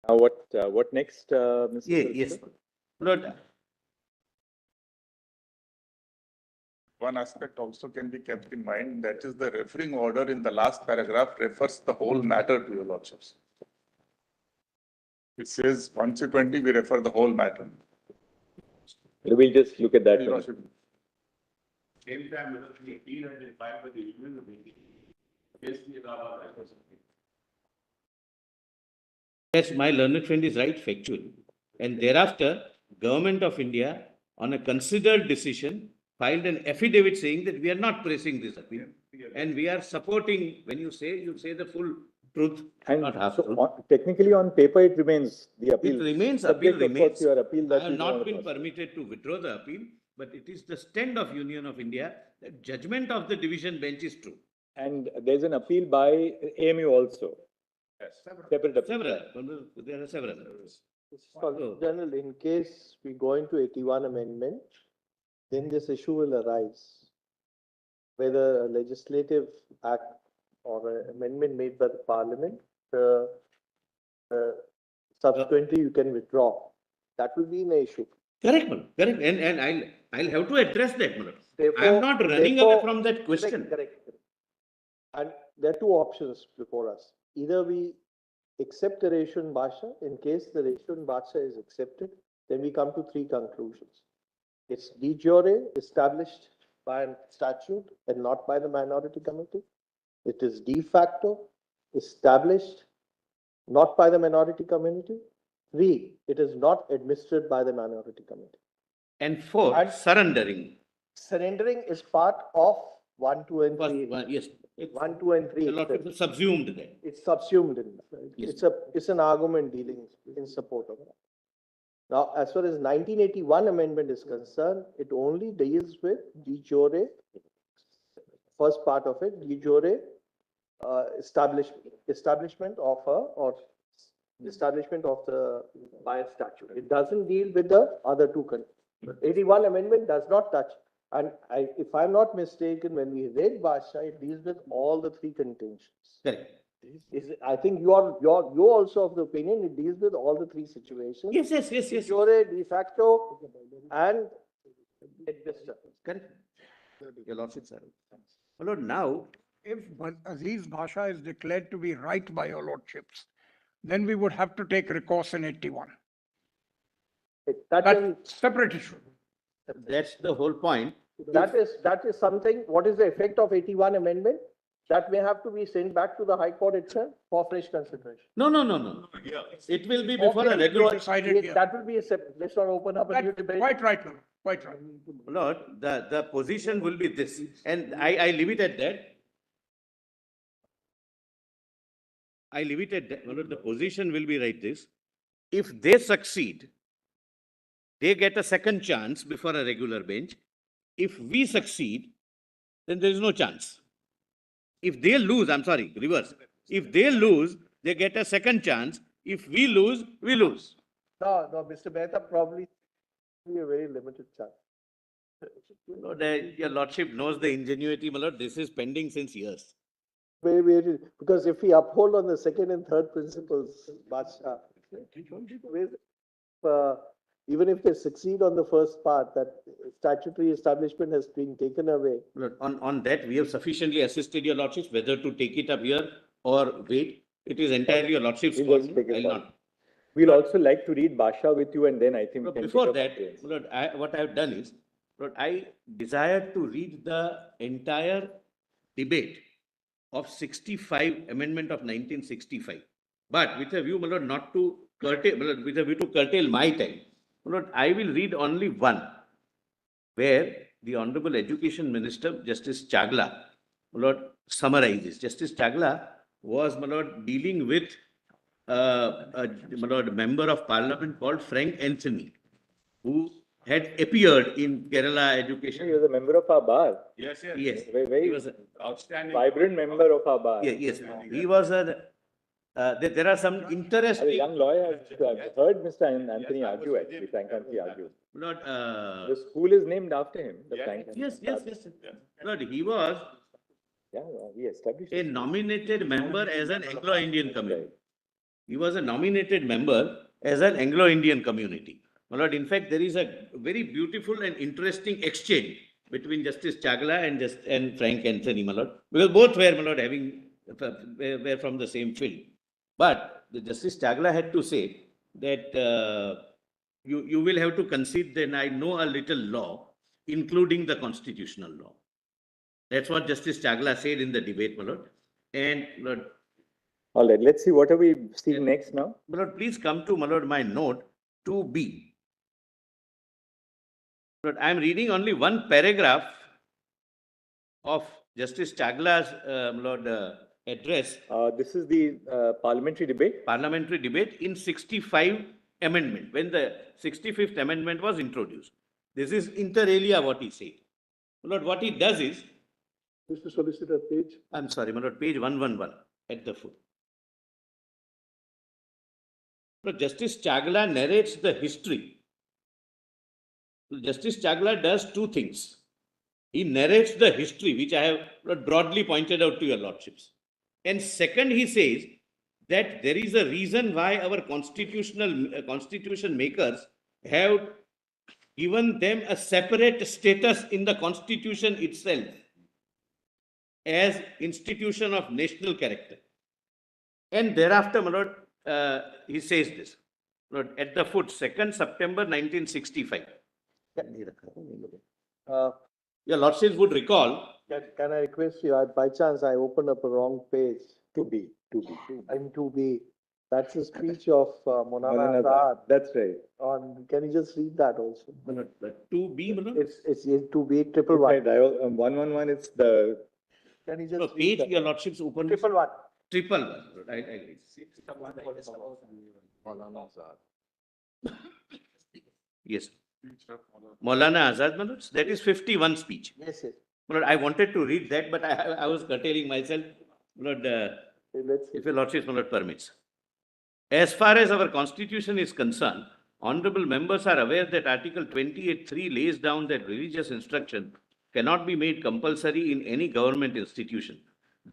What next, Mr. Yes. Sculpture? Lord, One aspect also can be kept in mind, that is the referring order in the last paragraph refers the whole matter to your lordships. It says consequently we refer the whole matter. We'll just look at that. Your lordship. Same time, whether the appeal had been filed by the union of India. Yes, the Allahabad High Court. yes, my learned friend is right, factual. And thereafter, Government of India, on a considered decision, filed an affidavit saying that we are not pressing this appeal. And we are supporting, when you say the full truth, And not half so truth. technically on paper, it remains the appeal. It remains, Subject, appeal of course, remains. your appeal that I have you not want to been pass. permitted to withdraw the appeal, but it is the stand of Union of India that judgment of the division bench is true. And there's an appeal by AMU also. Yes. Separate appeal. Several, there are several. Solicitor General, in case we go into 81 amendment, then this issue will arise. Whether a legislative act or an amendment made by the parliament, subsequently you can withdraw. That will be an issue. Correct, madam. Correct. And I'll have to address that, madam. Therefore- I am not running therefore- away from that question. Correct. And there are two options before us. Either we accept the ratio in Bhasha. In case the ratio in Bhasha is accepted, then we come to three conclusions. It's de jure established by a statute and not by the minority committee. It is de facto established not by the minority committee. Three, it is not administered by the minority committee. And four, And- surrendering. Surrendering is part of 1, 2, and First 3. one, yes. It's 1, 2, and 3. a lot of people subsumed that. It's subsumed in that. Yes. It's an argument dealing in support of that. Now, as far as 1981 amendment is concerned, it only deals with de jure, first part of it, de jure establishment of the bias statute. It doesn't deal with the other two. 81 amendment does not touch. And if I'm not mistaken, when we read Bhasha, it deals with all the three contentions. Correct. I think you're also of the opinion it deals with all the three situations. Yes. De jure, de facto, and administer. Correct. Your lordship, sir. My lord, now, If Aziz Bhasha is declared to be right by your lordships, then we would have to take recourse in 81. That's separate issue. that's the whole point. That is something, what is the effect of 81 amendment? That may have to be sent back to the High Court itself for fresh consideration. No. It will be before a regular. Decided here. That will be a separate, let's not open up a new That's debate. quite right, Lord, quite right. Lord, the position will be this, and I leave it at that. I leave it at that. My lord, the position will be like this. If they succeed, they get a second chance before a regular bench. If we succeed, then there is no chance. If they lose, I'm sorry, reverse. If they lose, they get a second chance. If we lose, we lose. No, Mr. Mehta probably be a very limited chance. Lord, your lordship knows the ingenuity, my lord. This is pending since years. Maybe, because if we uphold on the second and third principles, even if they succeed on the first part, that statutory establishment has been taken away. Lord, on that, we have sufficiently assisted your lordships, whether to take it up here or wait. It is entirely your lordship's We'll call. just take it I'll forward. not. We'll also like to read Bhasha with you, and then I think. But we can before take up that, complaints. Lord, what I have done is, Lord, I desire to read the entire debate of 65, amendment of 1965. But with a view, my lord, not to curtail, my lord, with a view to curtail my time, my lord, I will read only one, where the Honorable Education Minister, Justice Chagla, my lord, summarizes. Justice Chagla was, my lord, dealing with my lord, member of parliament called Frank Anthony, who had appeared in Kerala He education. was a member of our bar. Yes. Yes, Very he was. Outstanding. vibrant member of our bar. Yes, he was a. There are some As a interesting. young lawyer, I've heard Mr. Anthony argue, actually, Frank Anthony argue. Lord, The school is named after him. The Frank Anthony yes. Bar. Lord, he was Yeah, he established a it. nominated member as an Anglo-Indian committee. He was a nominated member as an Anglo-Indian community. My lord, in fact, there is a very beautiful and interesting exchange between Justice Chagla and Frank Anthony, my lord, because both were, my lord, were from the same field. But the Justice Chagla had to say that you will have to concede that I know a little law, including the constitutional law. That's what Justice Chagla said in the debate, my lord. And Lord, All right, let's see what are we seeing next now. my lord, please come to, my lord, my note 2B. Lord, I am reading only one paragraph of Justice Chagla's address, This is the parliamentary debate. parliamentary debate in 65 amendment, when the 65th amendment was introduced. This is inter alia what he said. My lord, what he does is, Mr. Solicitor, page. I'm sorry, my lord, page 111 at the foot. Lord, Justice Chagla narrates the history. Justice Chagla does two things. He narrates the history, which I have broadly pointed out to your lordships. And second, he says that there is a reason why our constitution makers have given them a separate status in the constitution itself as institution of national character. And thereafter, my lord, he says this. Lord, at the foot, 2nd September 1965. Your lordships would recall. Can I request you, by chance, I opened up a wrong page. 2B. I'm 2B. That's a speech of Monana Azad. Azad. That's right. Can you just read that also? 2B, my lord? It's 2B, triple Right, one. 111 is the, Can you No, just read page, that? your lordships open. Triple one. Triple one. I agree. Yes. Maulana Azad, my lords, that is 51 speech. Yes, yes. My lord, I wanted to read that, but I was curtailing myself. My lord, Let's see. if your lordships, my lord, permits. As far as our constitution is concerned, honorable members are aware that Article 28(3) lays down that religious instruction cannot be made compulsory in any government institution.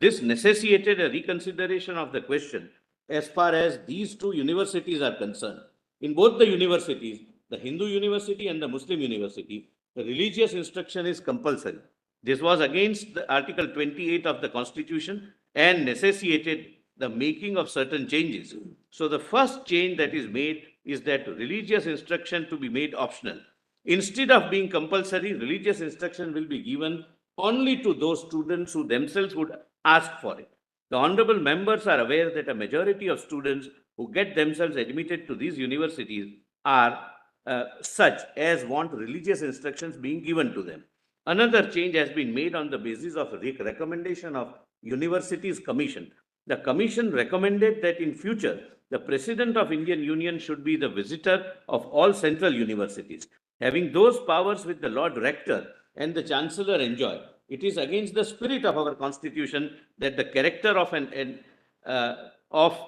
This necessitated a reconsideration of the question as far as these two universities are concerned. In both the universities, the Hindu university and the Muslim university, the religious instruction is compulsory. This was against the Article 28 of the Constitution and necessitated the making of certain changes. So the first change that is made is that religious instruction to be made optional. Instead of being compulsory, religious instruction will be given only to those students who themselves would ask for it. The honorable members are aware that a majority of students who get themselves admitted to these universities are such as want religious instructions being given to them. Another change has been made on the basis of recommendation of Universities Commission. The Commission recommended that in future, the President of Indian Union should be the visitor of all central universities. Having those powers which the Lord Rector and the Chancellor enjoy, it is against the spirit of our Constitution that the character of an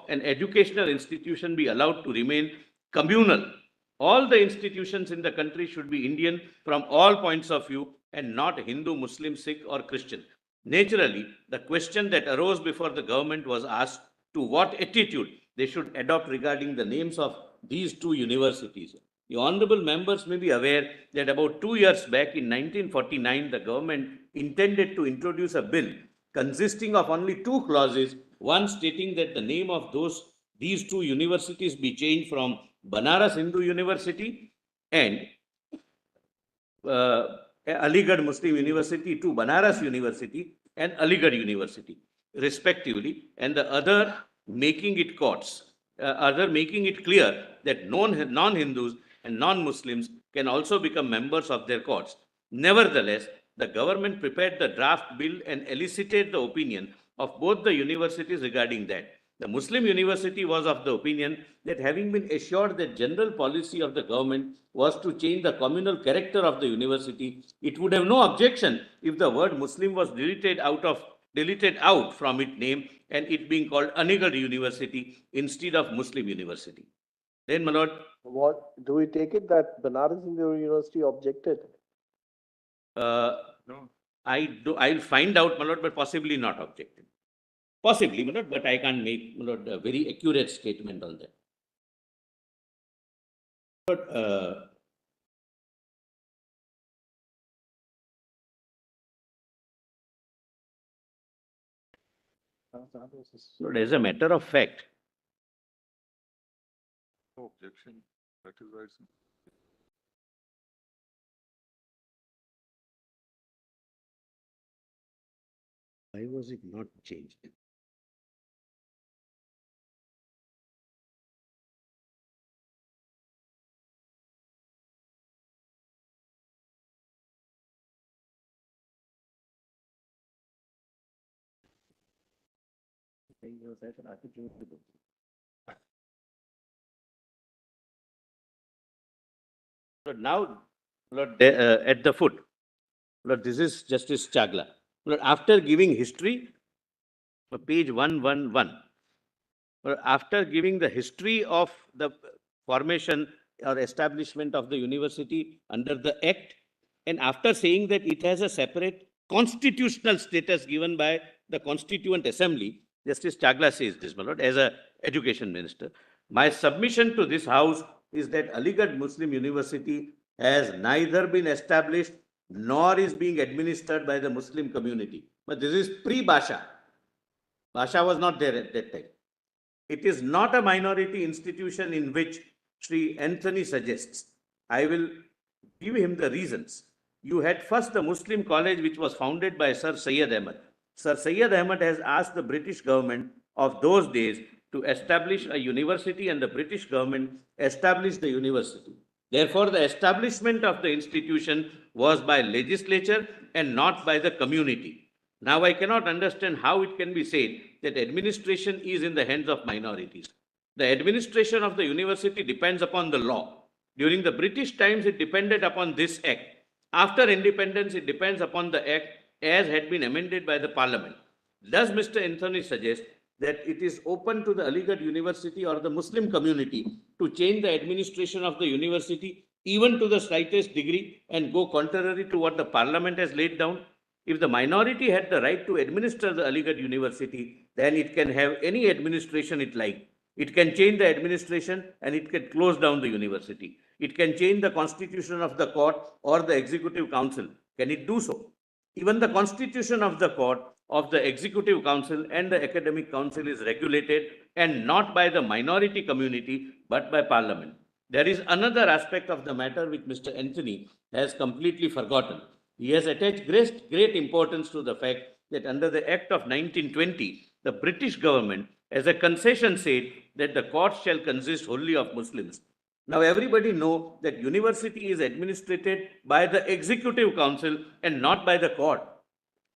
educational institution be allowed to remain communal. All the institutions in the country should be Indian from all points of view and not Hindu, Muslim, Sikh or Christian. Naturally, the question that arose before the government was asked to what attitude they should adopt regarding the names of these two universities. The honorable members may be aware that about 2 years back in 1949, the government intended to introduce a bill consisting of only two clauses, one stating that the name of these two universities be changed from Banaras Hindu University and Aligarh Muslim University to Banaras University and Aligarh University, respectively, and the other making it clear that non-Hindus and non-Muslims can also become members of their courts. Nevertheless, the government prepared the draft bill and elicited the opinion of both the universities regarding that. The Muslim university was of the opinion that having been assured that general policy of the government was to change the communal character of the university, it would have no objection if the word Muslim was deleted out from its name and it being called Aligarh University instead of Muslim University. Then, my lord. What, do we take it that Banaras Hindu University objected? No. I'll find out, my lord, but possibly not objected. Possibly, my lord, but I can't make, my lord, a very accurate statement on that. But, Lord, as a matter of fact, No objection. That is why it's. why was it not changed? Lord, now, Lord, at the foot, Lord, this is Justice Chagla. Lord, after giving history, page 111, Lord, after giving the history of the formation or establishment of the university under the Act, and after saying that it has a separate constitutional status given by the Constituent Assembly, Justice Chagla says this, my lord, as a education minister. My submission to this house is that Aligarh Muslim University has neither been established nor is being administered by the Muslim community. But this is pre-Basha. Basha was not there at that time. It is not a minority institution in which Sri Anthony suggests. I will give him the reasons. You had first the Muslim college which was founded by Sir Syed Ahmad. Sir Syed Ahmad has asked the British government of those days to establish a university, and the British government established the university. Therefore, the establishment of the institution was by legislature and not by the community. Now, I cannot understand how it can be said that administration is in the hands of minorities. The administration of the university depends upon the law. During the British times, it depended upon this act. After independence, it depends upon the act as had been amended by the parliament. Does Mr. Anthony suggest that it is open to the Aligarh University or the Muslim community to change the administration of the university even to the slightest degree and go contrary to what the parliament has laid down? If the minority had the right to administer the Aligarh University, then it can have any administration it likes. It can change the administration and it can close down the university. It can change the constitution of the court or the executive council. Can it do so? Even the constitution of the court, of the executive council and the academic council is regulated and not by the minority community but by parliament. There is another aspect of the matter which Mr. Anthony has completely forgotten. He has attached great importance to the fact that under the Act of 1920, the British government as a concession said that the court shall consist wholly of Muslims. Now everybody knows that university is administered by the executive council and not by the court.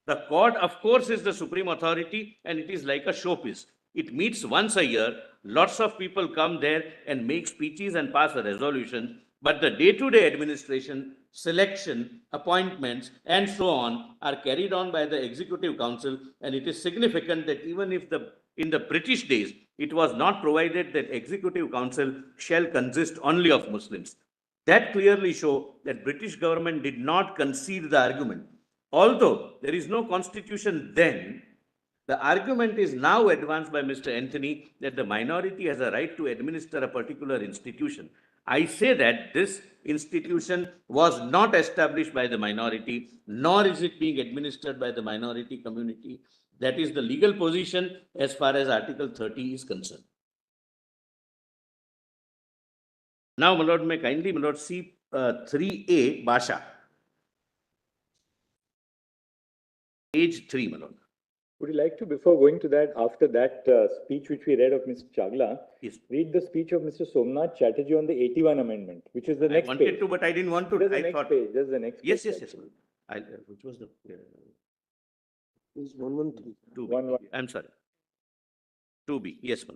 The court, of course, is the supreme authority and it is like a showpiece. It meets once a year. Lots of people come there and make speeches and pass a resolution. But the day-to-day administration, selection, appointments, and so on are carried on by the executive council. And it is significant that even if in the British days, it was not provided that executive council shall consist only of Muslims. That clearly shows that British government did not concede the argument. Although there is no constitution then, the argument is now advanced by Mr. Anthony that the minority has a right to administer a particular institution. I say that this institution was not established by the minority, nor is it being administered by the minority community. That is the legal position as far as Article 30 is concerned. Now, my lord, may kindly, my lord, see 3A, Basha. Page 3, my lord. Would you like to, before going to that, after that speech which we read of Mr. Chagla, Yes. read the speech of Mr. Somnath Chatterjee on the 81 amendment, which is the next I wanted page. to, but I didn't want to. There's the I next thought. page. There's the next Yes, page. yes, yes. Which was the? Is 113. 2B. I'm sorry. 2B. Yes, my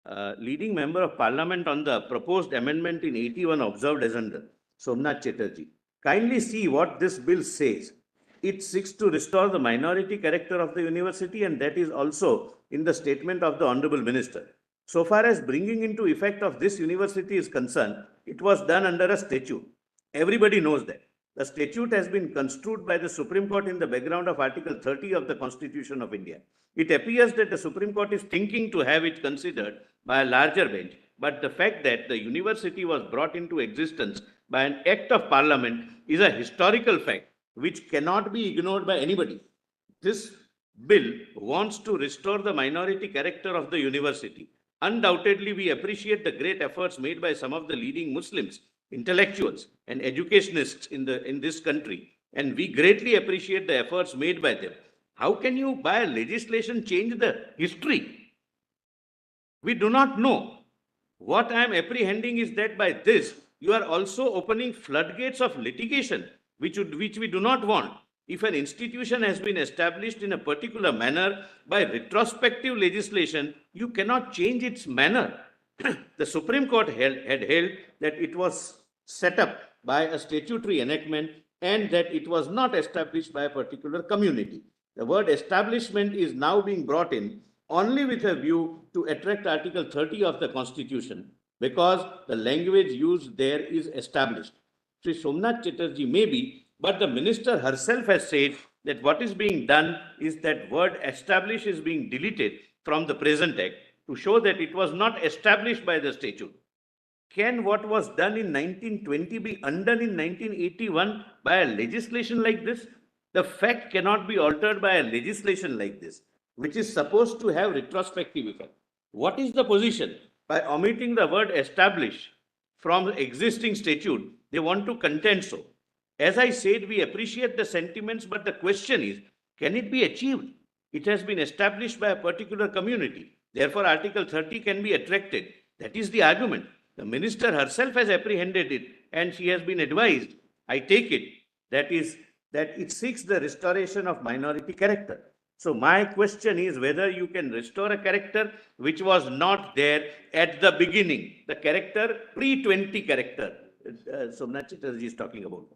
lord. Leading member of parliament on the proposed amendment in 81 observed as under Somnath Chatterjee. Kindly see what this bill says. It seeks to restore the minority character of the university, and that is also in the statement of the Honorable Minister. So far as bringing into effect of this university is concerned, it was done under a statute. Everybody knows that. The statute has been construed by the Supreme Court in the background of Article 30 of the Constitution of India. It appears that the Supreme Court is thinking to have it considered by a larger bench, but the fact that the university was brought into existence by an act of parliament is a historical fact which cannot be ignored by anybody. This bill wants to restore the minority character of the university. Undoubtedly, we appreciate the great efforts made by some of the leading Muslims, intellectuals, and educationists in this country, and we greatly appreciate the efforts made by them. How can you, by legislation, change the history? We do not know. What I am apprehending is that by this, you are also opening floodgates of litigation, which we do not want. If an institution has been established in a particular manner by retrospective legislation, you cannot change its manner. The Supreme Court had held that it was set up by a statutory enactment and that it was not established by a particular community. The word establishment is now being brought in only with a view to attract Article 30 of the Constitution, because the language used there is established. Sri Somnath Chatterjee may be, but the minister herself has said that what is being done is that word establish is being deleted from the present act to show that it was not established by the statute. Can what was done in 1920 be undone in 1981 by a legislation like this? The fact cannot be altered by a legislation like this, which is supposed to have retrospective effect. What is the position? By omitting the word establish from existing statute, they want to contend so. As I said, we appreciate the sentiments, but the question is, can it be achieved? It has been established by a particular community. Therefore, Article 30 can be attracted. That is the argument. The minister herself has apprehended it, and she has been advised, I take it, that it seeks the restoration of minority character. So my question is whether you can restore a character which was not there at the beginning, the character, pre-20 character, Somnath Chatterjee is talking about.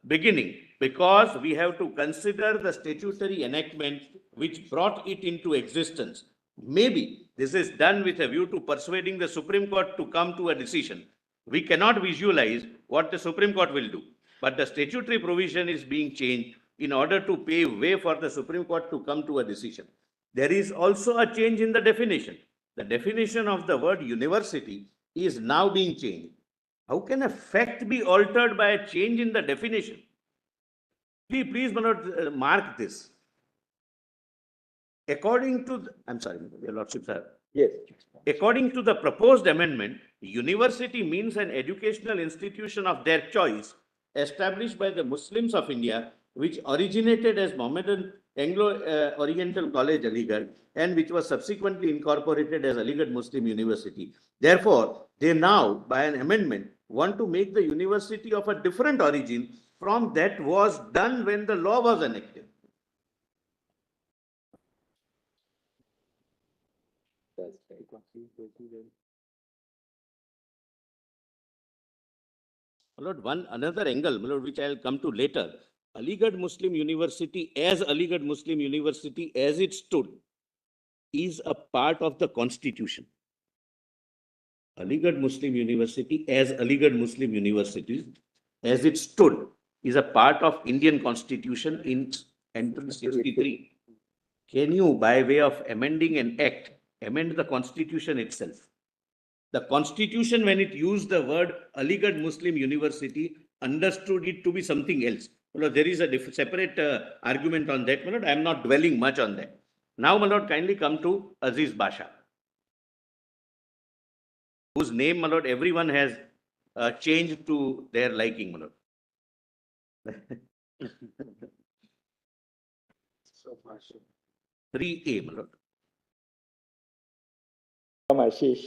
Beginning, because we have to consider the statutory enactment which brought it into existence. Maybe this is done with a view to persuading the Supreme Court to come to a decision. We cannot visualize what the Supreme Court will do, but the statutory provision is being changed in order to pave way for the Supreme Court to come to a decision. There is also a change in the definition. The definition of the word university is now being changed. How can a fact be altered by a change in the definition? Please mark this. According to, Your Lordship, sir. Yes. According to the proposed amendment, university means an educational institution of their choice established by the Muslims of India, which originated as Mohammedan Anglo-Oriental College, Aligarh, and which was subsequently incorporated as Aligarh Muslim University. Therefore, they now, by an amendment, want to make the university of a different origin from that was done when the law was enacted. That's right. Lord, another angle, Lord, which I'll come to later. Aligarh Muslim University as it stood is a part of the Constitution. Aligarh Muslim University as Aligarh Muslim University as it stood is a part of Indian Constitution in Entrance 63. Can you, by way of amending an act, amend the Constitution itself? The Constitution, when it used the word Aligarh Muslim University, understood it to be something else. Well, there is a separate argument on that. I am not dwelling much on that. Now, my lord, kindly come to Aziz Basha, whose name, my lord, everyone has changed to their liking, my lord. 3A, my lord. Ashish.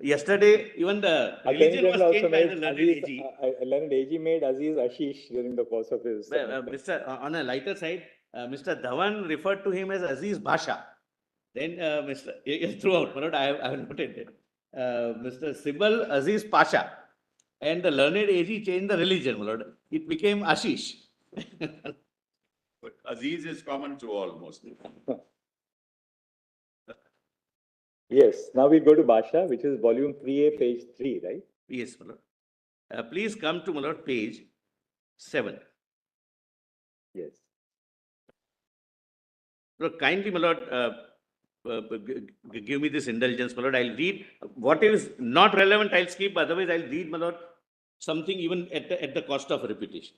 Yesterday, even the religion was changed by the learned AG. Learned AG made Aziz Ashish during the course of his. On a lighter side, Mr. Dhawan referred to him as Aziz Basha. Then throughout, I have noted that. Mr. Sibal Aziz Pasha. And the learned AG changed the religion, my lord. It became Ashish. But Aziz is common to all mostly. Yes, now we go to Basha, which is volume 3A, page 3, right? Yes, my lord. Please come to, my lord, page 7. Yes. Lord, kindly, my lord, give me this indulgence, my lord. I'll read what is not relevant. I'll skip. Otherwise, I'll read, my lord, something even at the cost of repetition.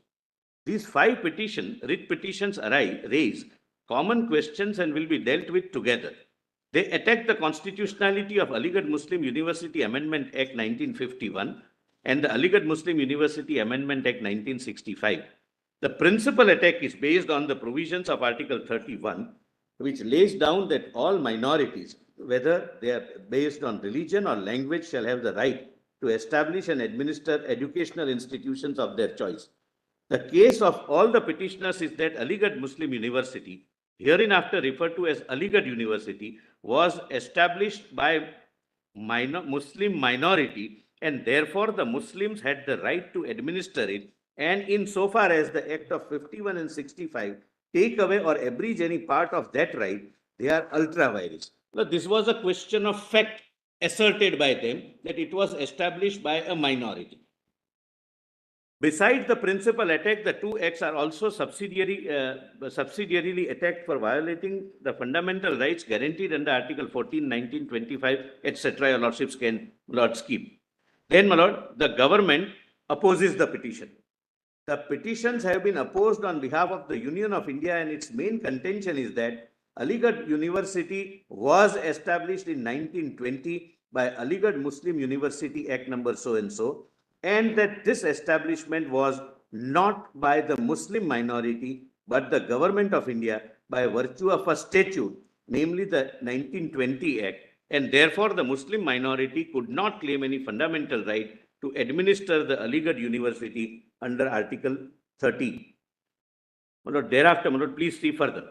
These 5 writ petitions raise common questions and will be dealt with together. They attack the constitutionality of Aligarh Muslim University Amendment Act 1951 and the Aligarh Muslim University Amendment Act 1965. The principal attack is based on the provisions of Article 31, which lays down that all minorities, whether they are based on religion or language, shall have the right to establish and administer educational institutions of their choice. The case of all the petitioners is that Aligarh Muslim University, hereinafter referred to as Aligarh University, was established by Muslim minority, and therefore the Muslims had the right to administer it, and insofar as the Act of 51 and 65 take away or abridge any part of that right, they are ultra vires. Now, this was a question of fact asserted by them that it was established by a minority. Besides the principal attack, the 2 acts are also subsidiarily attacked for violating the fundamental rights guaranteed under Article 14, 19, 25, etc. Your lordships can, Lord, skip. Then, my lord, the government opposes the petition. The petitions have been opposed on behalf of the Union of India, and its main contention is that Aligarh University was established in 1920 by Aligarh Muslim University Act number so and so, and that this establishment was not by the Muslim minority, but the government of India by virtue of a statute, namely the 1920 Act, and therefore the Muslim minority could not claim any fundamental right to administer the Aligarh University under Article 13. Thereafter, please see further.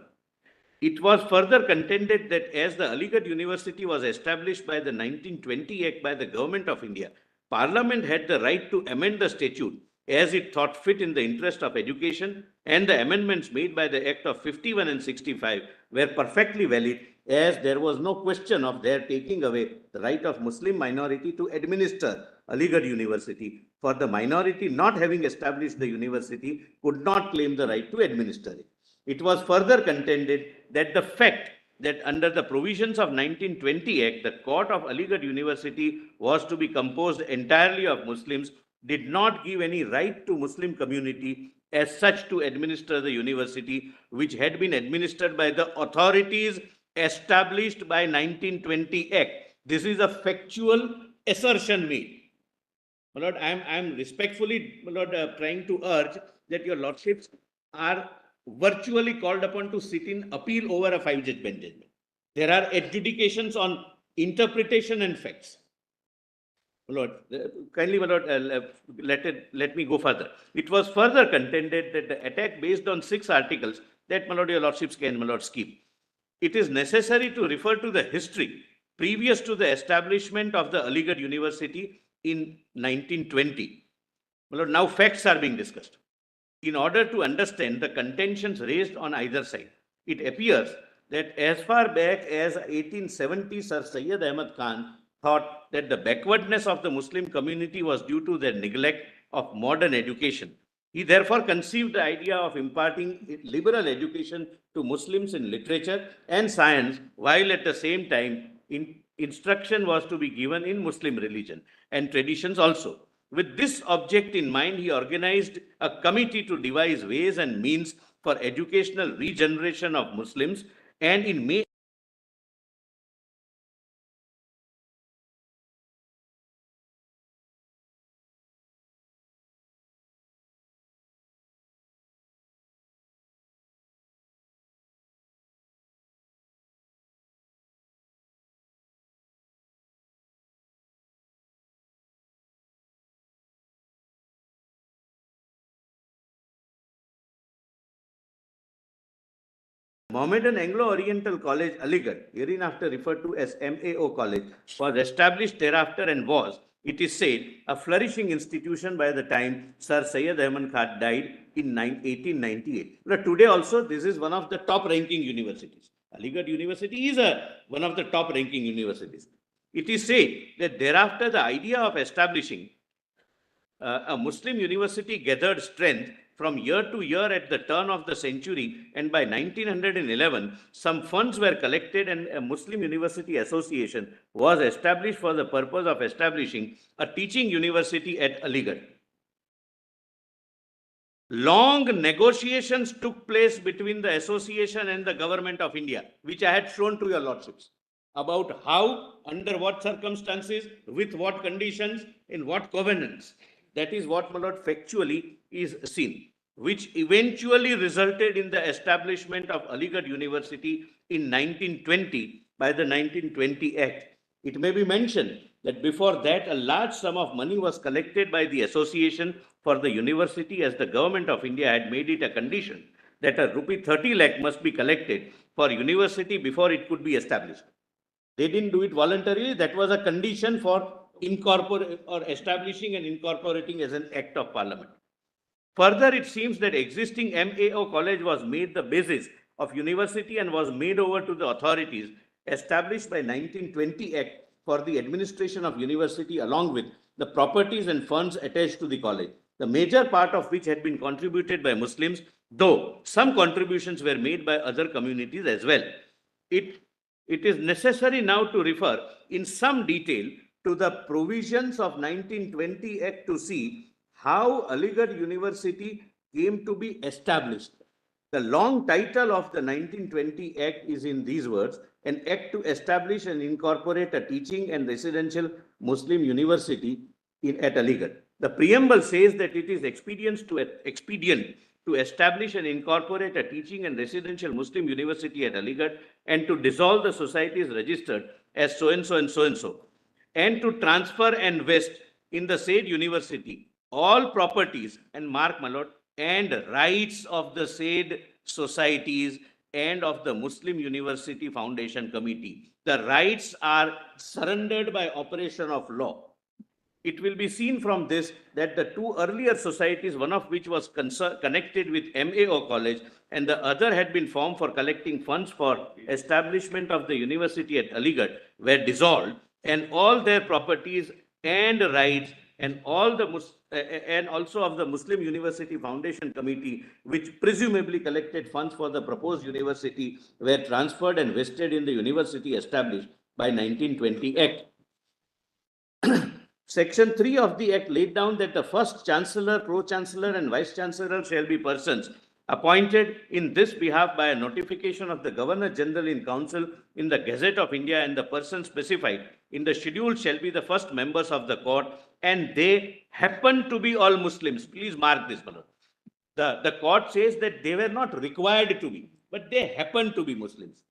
It was further contended that as the Aligarh University was established by the 1920 Act by the Government of India, Parliament had the right to amend the statute as it thought fit in the interest of education, and the amendments made by the Act of 51 and 65 were perfectly valid, as there was no question of their taking away the right of Muslim minority to administer Aligarh University, for the minority not having established the university could not claim the right to administer it. It was further contended that the fact that under the provisions of 1920 Act, the court of Aligarh University was to be composed entirely of Muslims, did not give any right to Muslim community as such to administer the university, which had been administered by the authorities established by 1920 Act. This is a factual assertion made. My lord, I am respectfully, my lord, trying to urge that your lordships are virtually called upon to sit in appeal over a 5-judge bench judgment. There are adjudications on interpretation and facts. My lord, kindly, my lord, let me go further. It was further contended that the attack based on 6 articles that, my lord, your lordships can, my lord, skip. It is necessary to refer to the history previous to the establishment of the Aligarh University in 1920. My lord, now facts are being discussed. In order to understand the contentions raised on either side, it appears that as far back as 1870, Sir Syed Ahmad Khan thought that the backwardness of the Muslim community was due to their neglect of modern education. He therefore conceived the idea of imparting liberal education to Muslims in literature and science, while at the same time instruction was to be given in Muslim religion and traditions also. With this object in mind, he organized a committee to devise ways and means for educational regeneration of Muslims, and in May Mohammedan Anglo-Oriental College, Aligarh, hereinafter referred to as MAO College, was established thereafter and was, it is said, a flourishing institution by the time Sir Syed Ahmad Khan died in 1898. But today also, this is one of the top-ranking universities. Aligarh University is one of the top-ranking universities. It is said that thereafter the idea of establishing a Muslim university gathered strength from year to year at the turn of the century, and by 1911, some funds were collected and a Muslim University Association was established for the purpose of establishing a teaching university at Aligarh. Long negotiations took place between the association and the government of India, which I had shown to your lordships, about how, under what circumstances, with what conditions, in what covenants. That is what, my lord, factually is seen, which eventually resulted in the establishment of Aligarh University in 1920 by the 1920 Act. It may be mentioned that before that, a large sum of money was collected by the association for the university, as the government of India had made it a condition that a rupee 30 lakh must be collected for university before it could be established. They didn't do it voluntarily. That was a condition for incorporating or establishing and incorporating as an act of parliament. Further, it seems that existing MAO college was made the basis of university and was made over to the authorities established by 1920 Act for the administration of university, along with the properties and funds attached to the college, the major part of which had been contributed by Muslims, though some contributions were made by other communities as well. It is necessary now to refer in some detail to the provisions of 1920 Act to see how Aligarh University came to be established. The long title of the 1920 Act is in these words: an act to establish and incorporate a teaching and residential Muslim university at Aligarh. The preamble says that it is expedient to establish and incorporate a teaching and residential Muslim university at Aligarh, and to dissolve the societies registered as so-and-so and so-and-so, and to transfer and vest in the said university all properties, and mark, my lord, and rights of the said societies and of the Muslim University Foundation Committee. The rights are surrendered by operation of law. It will be seen from this that the two earlier societies, one of which was connected with MAO College and the other had been formed for collecting funds for establishment of the university at Aligarh, were dissolved, and all their properties and rights and all the and also of the Muslim University Foundation Committee, which presumably collected funds for the proposed university, were transferred and vested in the university established by 1920 Act. Section 3 of the Act laid down that the first Chancellor, Pro-Chancellor and Vice-Chancellor shall be persons appointed in this behalf by a notification of the Governor-General in Council in the Gazette of India, and the persons specified in the schedule shall be the first members of the court, and they happen to be all Muslims. Please mark this, my lord. The court says that they were not required to be, but they happen to be Muslims.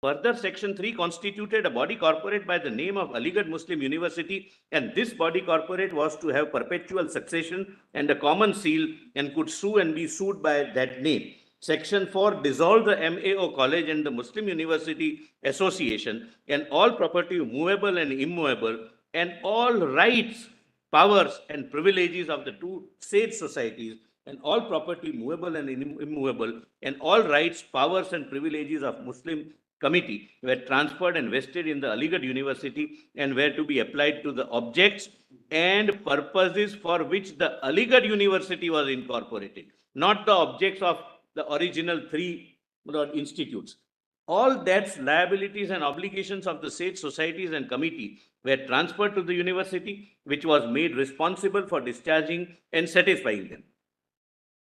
Further, Section 3 constituted a body corporate by the name of Aligarh Muslim University, and this body corporate was to have perpetual succession and a common seal, and could sue and be sued by that name. Section 4 dissolved the MAO College and the Muslim University Association, and all property movable and immovable, and all rights, powers and privileges of the two said societies, and all property movable and immovable, and all rights, powers and privileges of Muslim Committee were transferred and vested in the Aligarh University, and were to be applied to the objects and purposes for which the Aligarh University was incorporated, not the objects of the original three institutes. All debts, liabilities and obligations of the said societies and committee were transferred to the university, which was made responsible for discharging and satisfying them.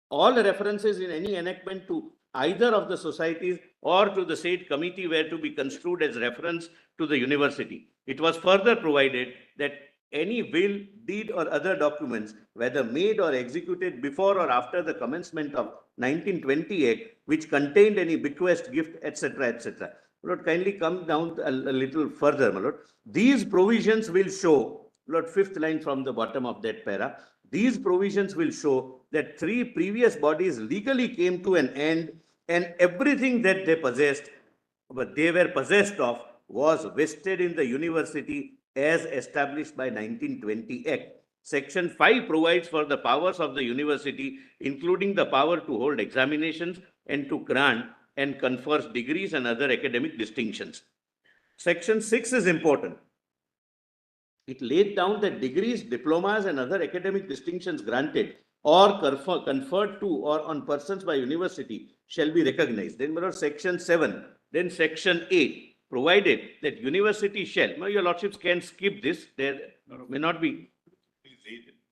All references in any enactment to either of the societies or to the said committee were to be construed as reference to the university. It was further provided that any will, deed or other documents, whether made or executed before or after the commencement of 1920 Act, which contained any bequest, gift, etc., etc. Lord, kindly come down a little further, my lord. These provisions will show, Lord, fifth line from the bottom of that para, these provisions will show that three previous bodies legally came to an end, and everything that they possessed, but they were possessed of, was vested in the university as established by 1920 Act. Section 5 provides for the powers of the university, including the power to hold examinations and to grant and confers degrees and other academic distinctions. Section 6 is important. it laid down that degrees, diplomas and other academic distinctions granted or conferred to or on persons by university shall be recognized. Then section 7, then section 8, provided that university shall, now your lordships can skip this, there may not be.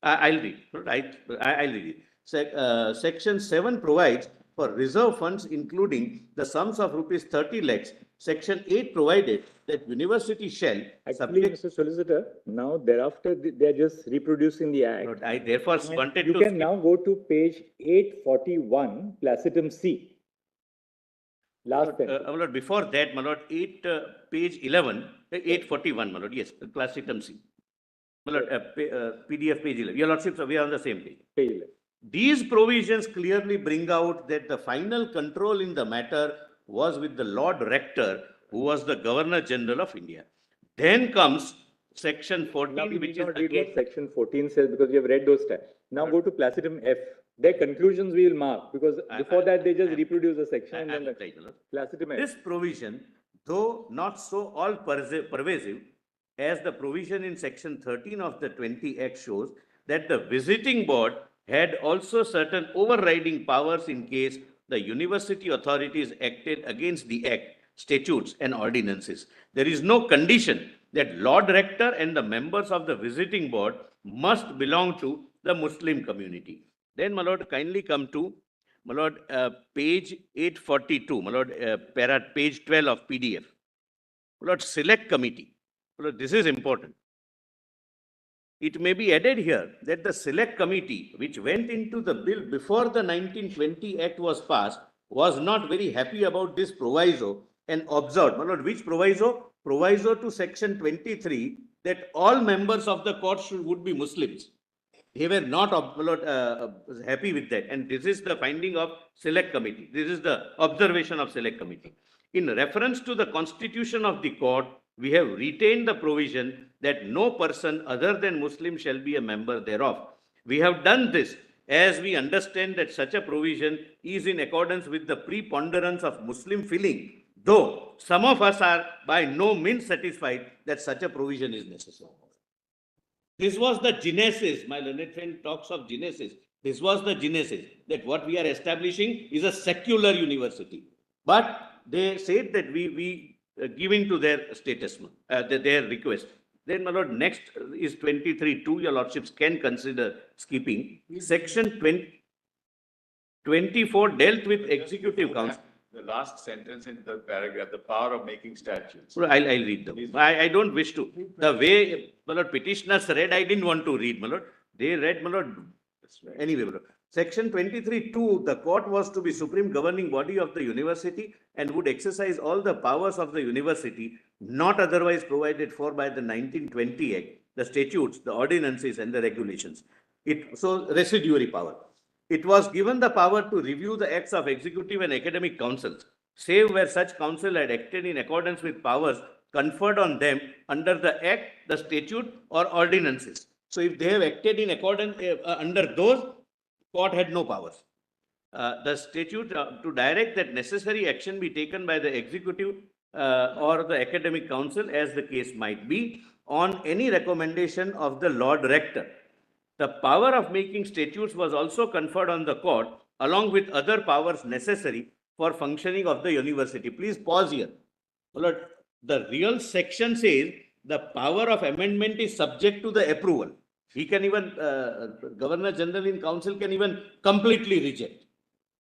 I'll read, right? I'll read it. Section 7 provides for reserve funds, including the sums of rupees 30 lakhs. Section 8 provided that university shall. Actually, Mr. Solicitor, now thereafter, they're just reproducing the act. I therefore And wanted you to. can now go to page 841, Placitum C. Last sentence. My lord, before that, my lord, page 11, 841, my lord, yes, Placitum C. My lord, PDF page 11. Your lordships, we are on the same page. Page 11. These provisions clearly bring out that the final control in the matter was with the Lord Rector, who was the Governor General of India. Then comes section 14, Now we which need is not read again. what section 14 says because we have read those stats. Now go to Placitum F. Their conclusions we will mark because before that they just reproduce the section and then Placitum F. This provision, though not so all pervasive as the provision in section 13 of the 20 Act shows, that the visiting board had also certain overriding powers in case the university authorities acted against the Act, statutes and ordinances. There is no condition that Lord Rector and the members of the visiting board must belong to the Muslim community. Then, my lord, kindly come to, my lord, page 842, my lord, page 12 of PDF. My lord, select committee. My lord, this is important. It may be added here that the select committee, which went into the bill before the 1920 Act was passed, was not very happy about this proviso and observed, my lord, which proviso? Proviso to section 23 that all members of the court would be Muslims. They were not happy with that. And this is the finding of select committee. This is the observation of select committee. In reference to the constitution of the court, we have retained the provision that no person other than Muslim shall be a member thereof. We have done this as we understand that such a provision is in accordance with the preponderance of Muslim feeling, though some of us are by no means satisfied that such a provision is necessary. This was the genesis, my learned friend talks of genesis. This was the genesis, that what we are establishing is a secular university. But they said that we give in to their status, their request. Then, my lord, next is 23.2. Your lordships can consider skipping. Section 24 dealt with executive council. The last sentence in the paragraph, the power of making statutes. I'll read them. I don't wish to. The way, my lord, petitioners read, I didn't want to read, my lord. They read, my lord. Anyway, my lord. Section 23.2, the court was to be supreme governing body of the university and would exercise all the powers of the university, not otherwise provided for by the 1920 Act, the statutes, the ordinances and the regulations. So residuary power. It was given the power to review the acts of executive and academic councils, save where such council had acted in accordance with powers conferred on them under the Act, the statute or ordinances. So if they have acted in accordance under those, court had no powers. The statute to direct that necessary action be taken by the executive or the academic council, as the case might be, on any recommendation of the Lord Rector. The power of making statutes was also conferred on the court, along with other powers necessary for functioning of the university. Please pause here. Lord, the real section says the power of amendment is subject to the approval. He can even, Governor General in Council can even completely reject.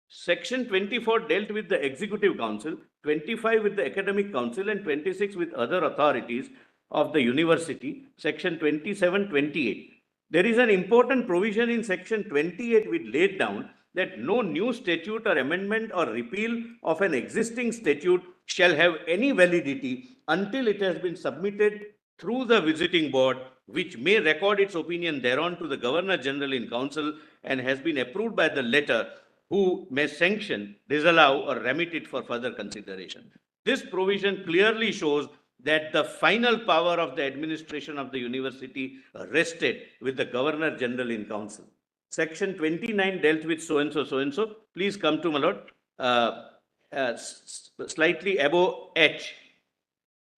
Section 24 dealt with the Executive Council, 25 with the Academic Council and 26 with other authorities of the university. Section 27, 28. There is an important provision in section 28 which laid down that no new statute or amendment or repeal of an existing statute shall have any validity until it has been submitted through the visiting board, which may record its opinion thereon to the Governor General in Council and has been approved by the latter, who may sanction, disallow or remit it for further consideration. This provision clearly shows that the final power of the administration of the university rested with the Governor General in Council. Section 29 dealt with so-and-so, so-and-so. Please come to, my lord, slightly above H.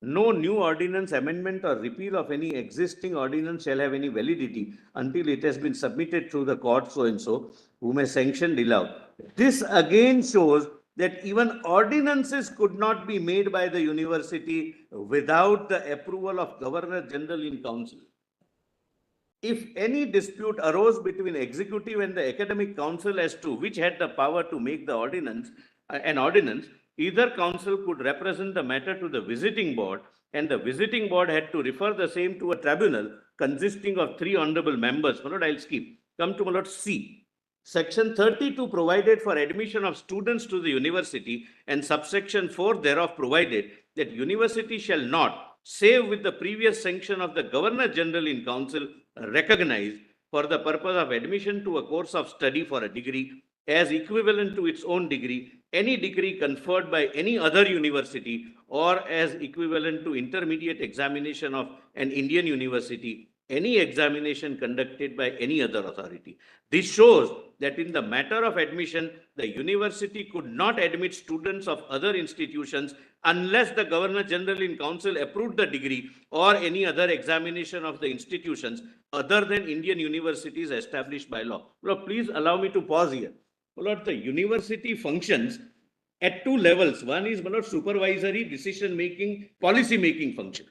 No new ordinance amendment or repeal of any existing ordinance shall have any validity until it has been submitted through the court so and so, who may sanction allowed. This again shows that even ordinances could not be made by the university without the approval of Governor General in Council. If any dispute arose between executive and the academic council as to which had the power to make the ordinance, either council could represent the matter to the visiting board, and the visiting board had to refer the same to a tribunal consisting of 3 honorable members. My lord, I'll skip. Come to my lord C. Section 32 provided for admission of students to the university, and subsection 4 thereof provided that university shall not, save with the previous sanction of the Governor General in Council, recognize for the purpose of admission to a course of study for a degree as equivalent to its own degree, any degree conferred by any other university, or as equivalent to intermediate examination of an Indian university, any examination conducted by any other authority. This shows that in the matter of admission, the university could not admit students of other institutions unless the Governor General in Council approved the degree or any other examination of the institutions other than Indian universities established by law. Lord, please allow me to pause here. Lord, the university functions at 2 levels. One is, Lord, supervisory, decision-making, policy-making function,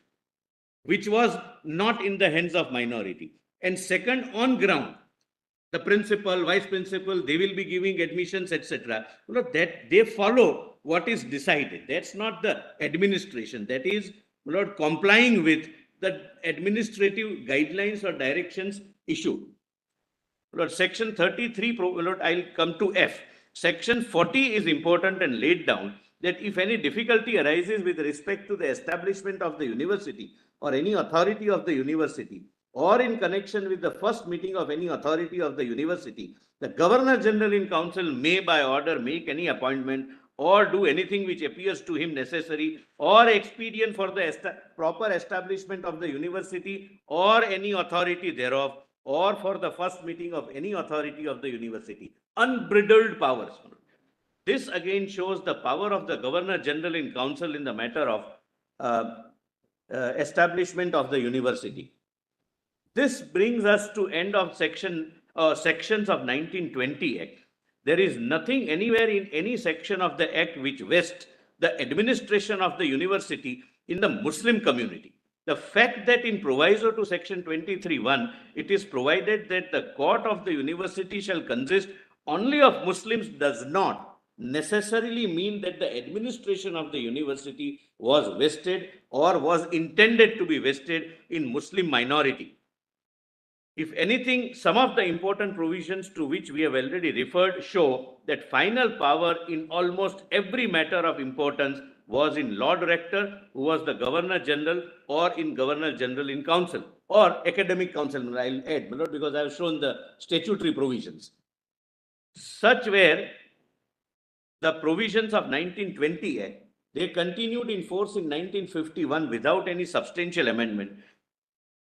which was not in the hands of minority. And second, on ground, the principal, vice principal, they will be giving admissions, etc. Lord, that they follow what is decided. That's not the administration. That is, Lord, complying with the administrative guidelines or directions issued. Lord, section 33, Lord, I'll come to F. Section 40 is important and laid down that if any difficulty arises with respect to the establishment of the university or any authority of the university, or in connection with the first meeting of any authority of the university, the Governor General in Council may by order make any appointment or do anything which appears to him necessary or expedient for the proper establishment of the university or any authority thereof, or for the first meeting of any authority of the university. Unbridled powers. This again shows the power of the Governor General in Council in the matter of establishment of the university. This brings us to end of sections of 1920 Act. There is nothing anywhere in any section of the Act which vests the administration of the university in the Muslim community. The fact that in proviso to section 23(1), it is provided that the court of the university shall consist only of Muslims does not necessarily mean that the administration of the university was vested or was intended to be vested in Muslim minority. If anything, some of the important provisions to which we have already referred show that final power in almost every matter of importance was in Lord Rector, who was the Governor General, or in Governor General in Council, or Academic Council. I'll add, because I have shown the statutory provisions. Such were the provisions of 1920 Act. They continued in force in 1951 without any substantial amendment.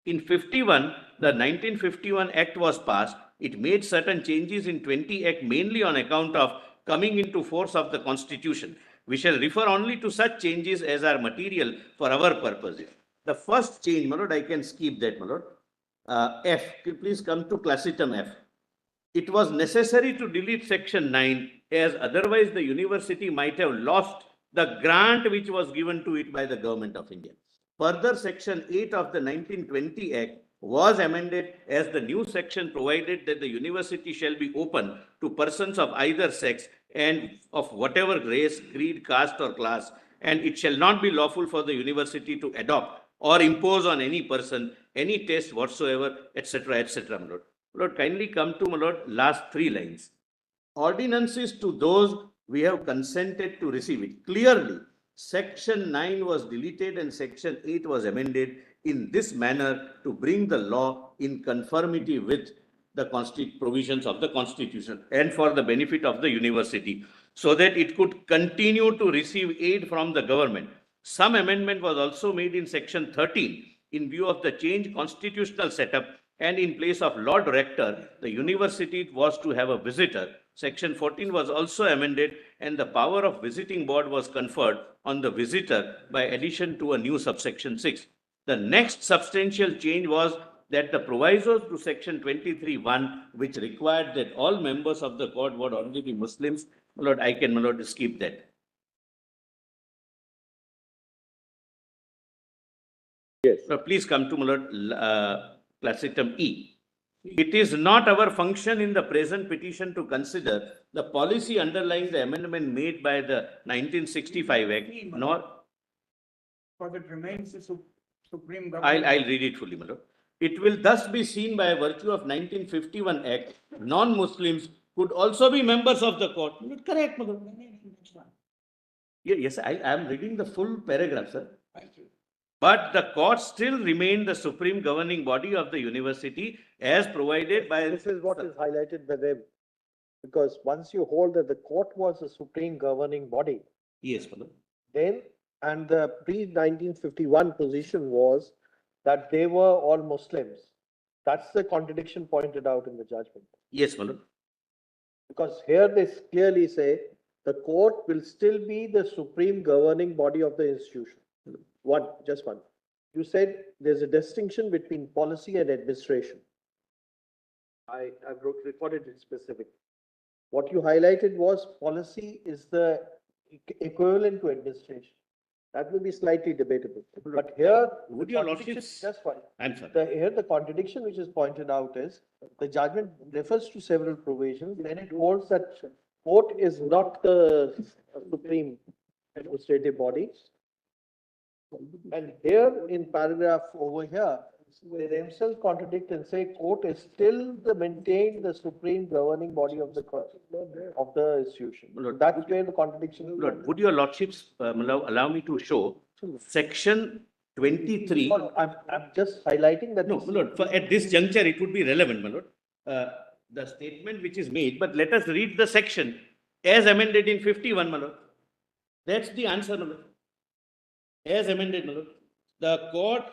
In 51, the 1951 Act was passed. It made certain changes in 20 Act mainly on account of coming into force of the Constitution. We shall refer only to such changes as are material for our purposes. The first change, my lord, I can skip that, my lord. F, please come to classitum F. It was necessary to delete section 9 as otherwise the university might have lost the grant which was given to it by the Government of India. Further, section 8 of the 1920 Act was amended as the new section provided that the university shall be open to persons of either sex and of whatever race, creed, caste or class, and it shall not be lawful for the university to adopt or impose on any person any test whatsoever, etc., etc. My lord. Lord, kindly come to, my lord, last 3 lines. Ordinances to those we have consented to receive it. Clearly, section 9 was deleted and section 8 was amended in this manner to bring the law in conformity with the provisions of the Constitution and for the benefit of the university, so that it could continue to receive aid from the government. Some amendment was also made in section 13 in view of the changed constitutional setup, and in place of Lord Rector, the university was to have a visitor. Section 14 was also amended and the power of visiting board was conferred on the visitor by addition to a new subsection 6. The next substantial change was that the provisos to section 23(1), which required that all members of the court would only be Muslims. My lord, I can, my lord, skip that. Yes. So please come to, my lord, classitum E. It is not our function in the present petition to consider the policy underlying the amendment made by the 1965 Act, nor Because it remains the supreme I'll government. read it fully, my lord. It will thus be seen by virtue of 1951 Act, non-Muslims could also be members of the court. Correct, my lord. Yes, I am reading the full paragraph, sir. But the court still remained the supreme governing body of the university as provided by. This is what is highlighted by them. Because once you hold that the court was the supreme governing body, Yes, my lord. then, and the pre-1951 position was that they were all Muslims. That's the contradiction pointed out in the judgment. Yes, my lord. Because here they clearly say the court will still be the supreme governing body of the institution. Just one. You said there's a distinction between policy and administration. I've recorded it specific. What you highlighted was policy is the equivalent to administration. That will be slightly debatable. But here, Would the your contradiction- lordships- Just one. I'm sorry. Here the contradiction which is pointed out is the judgment refers to several provisions, then it holds that court is not the supreme administrative body. And here in paragraph over here, they themselves contradict and say court is still maintained the supreme governing body of the court, of the institution. Lord, That's where the contradiction is. Lord, would your lordships allow me to show section 23? No, I'm just highlighting that. No, my lord, at this juncture, it would be relevant, my lord. The statement which is made, but let us read the section as amended in 51, my lord. That's the answer, my lord. As amended, my lord. The court,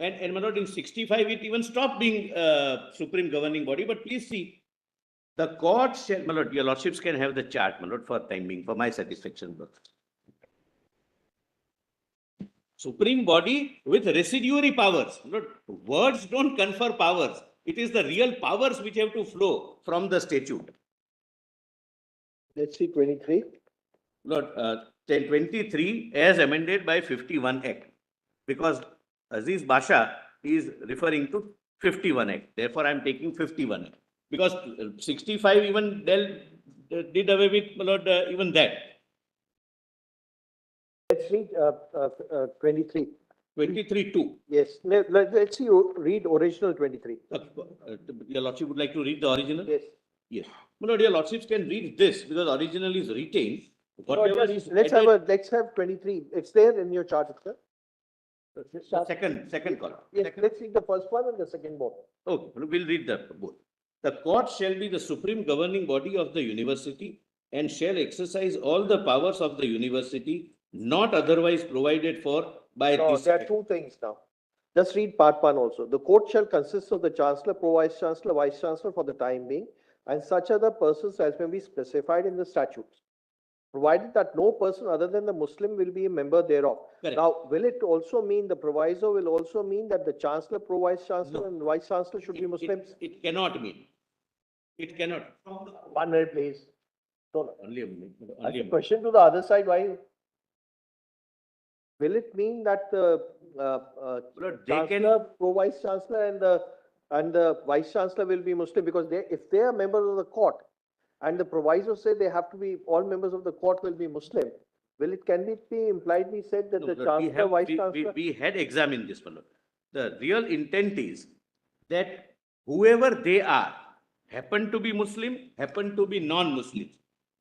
and my lord, in 65, it even stopped being supreme governing body, but please see, the court shall, my lord, your lordships can have the chart, my lord, for time being, for my satisfaction, my lord. Supreme body with residuary powers. Lord, words don't confer powers. It is the real powers which have to flow from the statute. Let's see 23. Lord, 23 as amended by 51 Act. Because Aziz Basha is referring to 51 Act. Therefore, I am taking 51 Act. Because 65 even did away with, my lord, even that. Let's read 23. 23-2. Yes, let's see, you read original 23. Your lordship would like to read the original? Yes. Yes. My lord, your lordships can read this because original is retained. Whatever is Let's added- have 23. It's there in your chart, sir. Second column. Yes, Second- let's read the first one and the second one. Okay, we'll read the both. The court shall be the supreme governing body of the university and shall exercise all the powers of the university not otherwise provided for by No, this there are act. two things now. Just read part one also. The court shall consist of the chancellor, pro-vice chancellor, vice chancellor for the time being, and such other persons as may be specified in the statutes, provided that no person other than the Muslim will be a member thereof. Correct. Now, will it also mean, the proviso will also mean that the chancellor, pro-vice chancellor, and vice chancellor should be Muslims? It cannot mean. It cannot. 1 minute, please. No, Only a minute. no. Only a minute. Question to the other side, why? Will it mean that the Lord, they can- chancellor, pro-vice chancellor and the vice chancellor will be Muslim? Because if they are members of the court and the proviso say they have to be, all members of the court will be Muslim, can it be impliedly said that No, the Lord, chancellor, vice we chancellor? had examined this, my lord. The real intent is that whoever they are, happen to be Muslim, happen to be non-Muslims,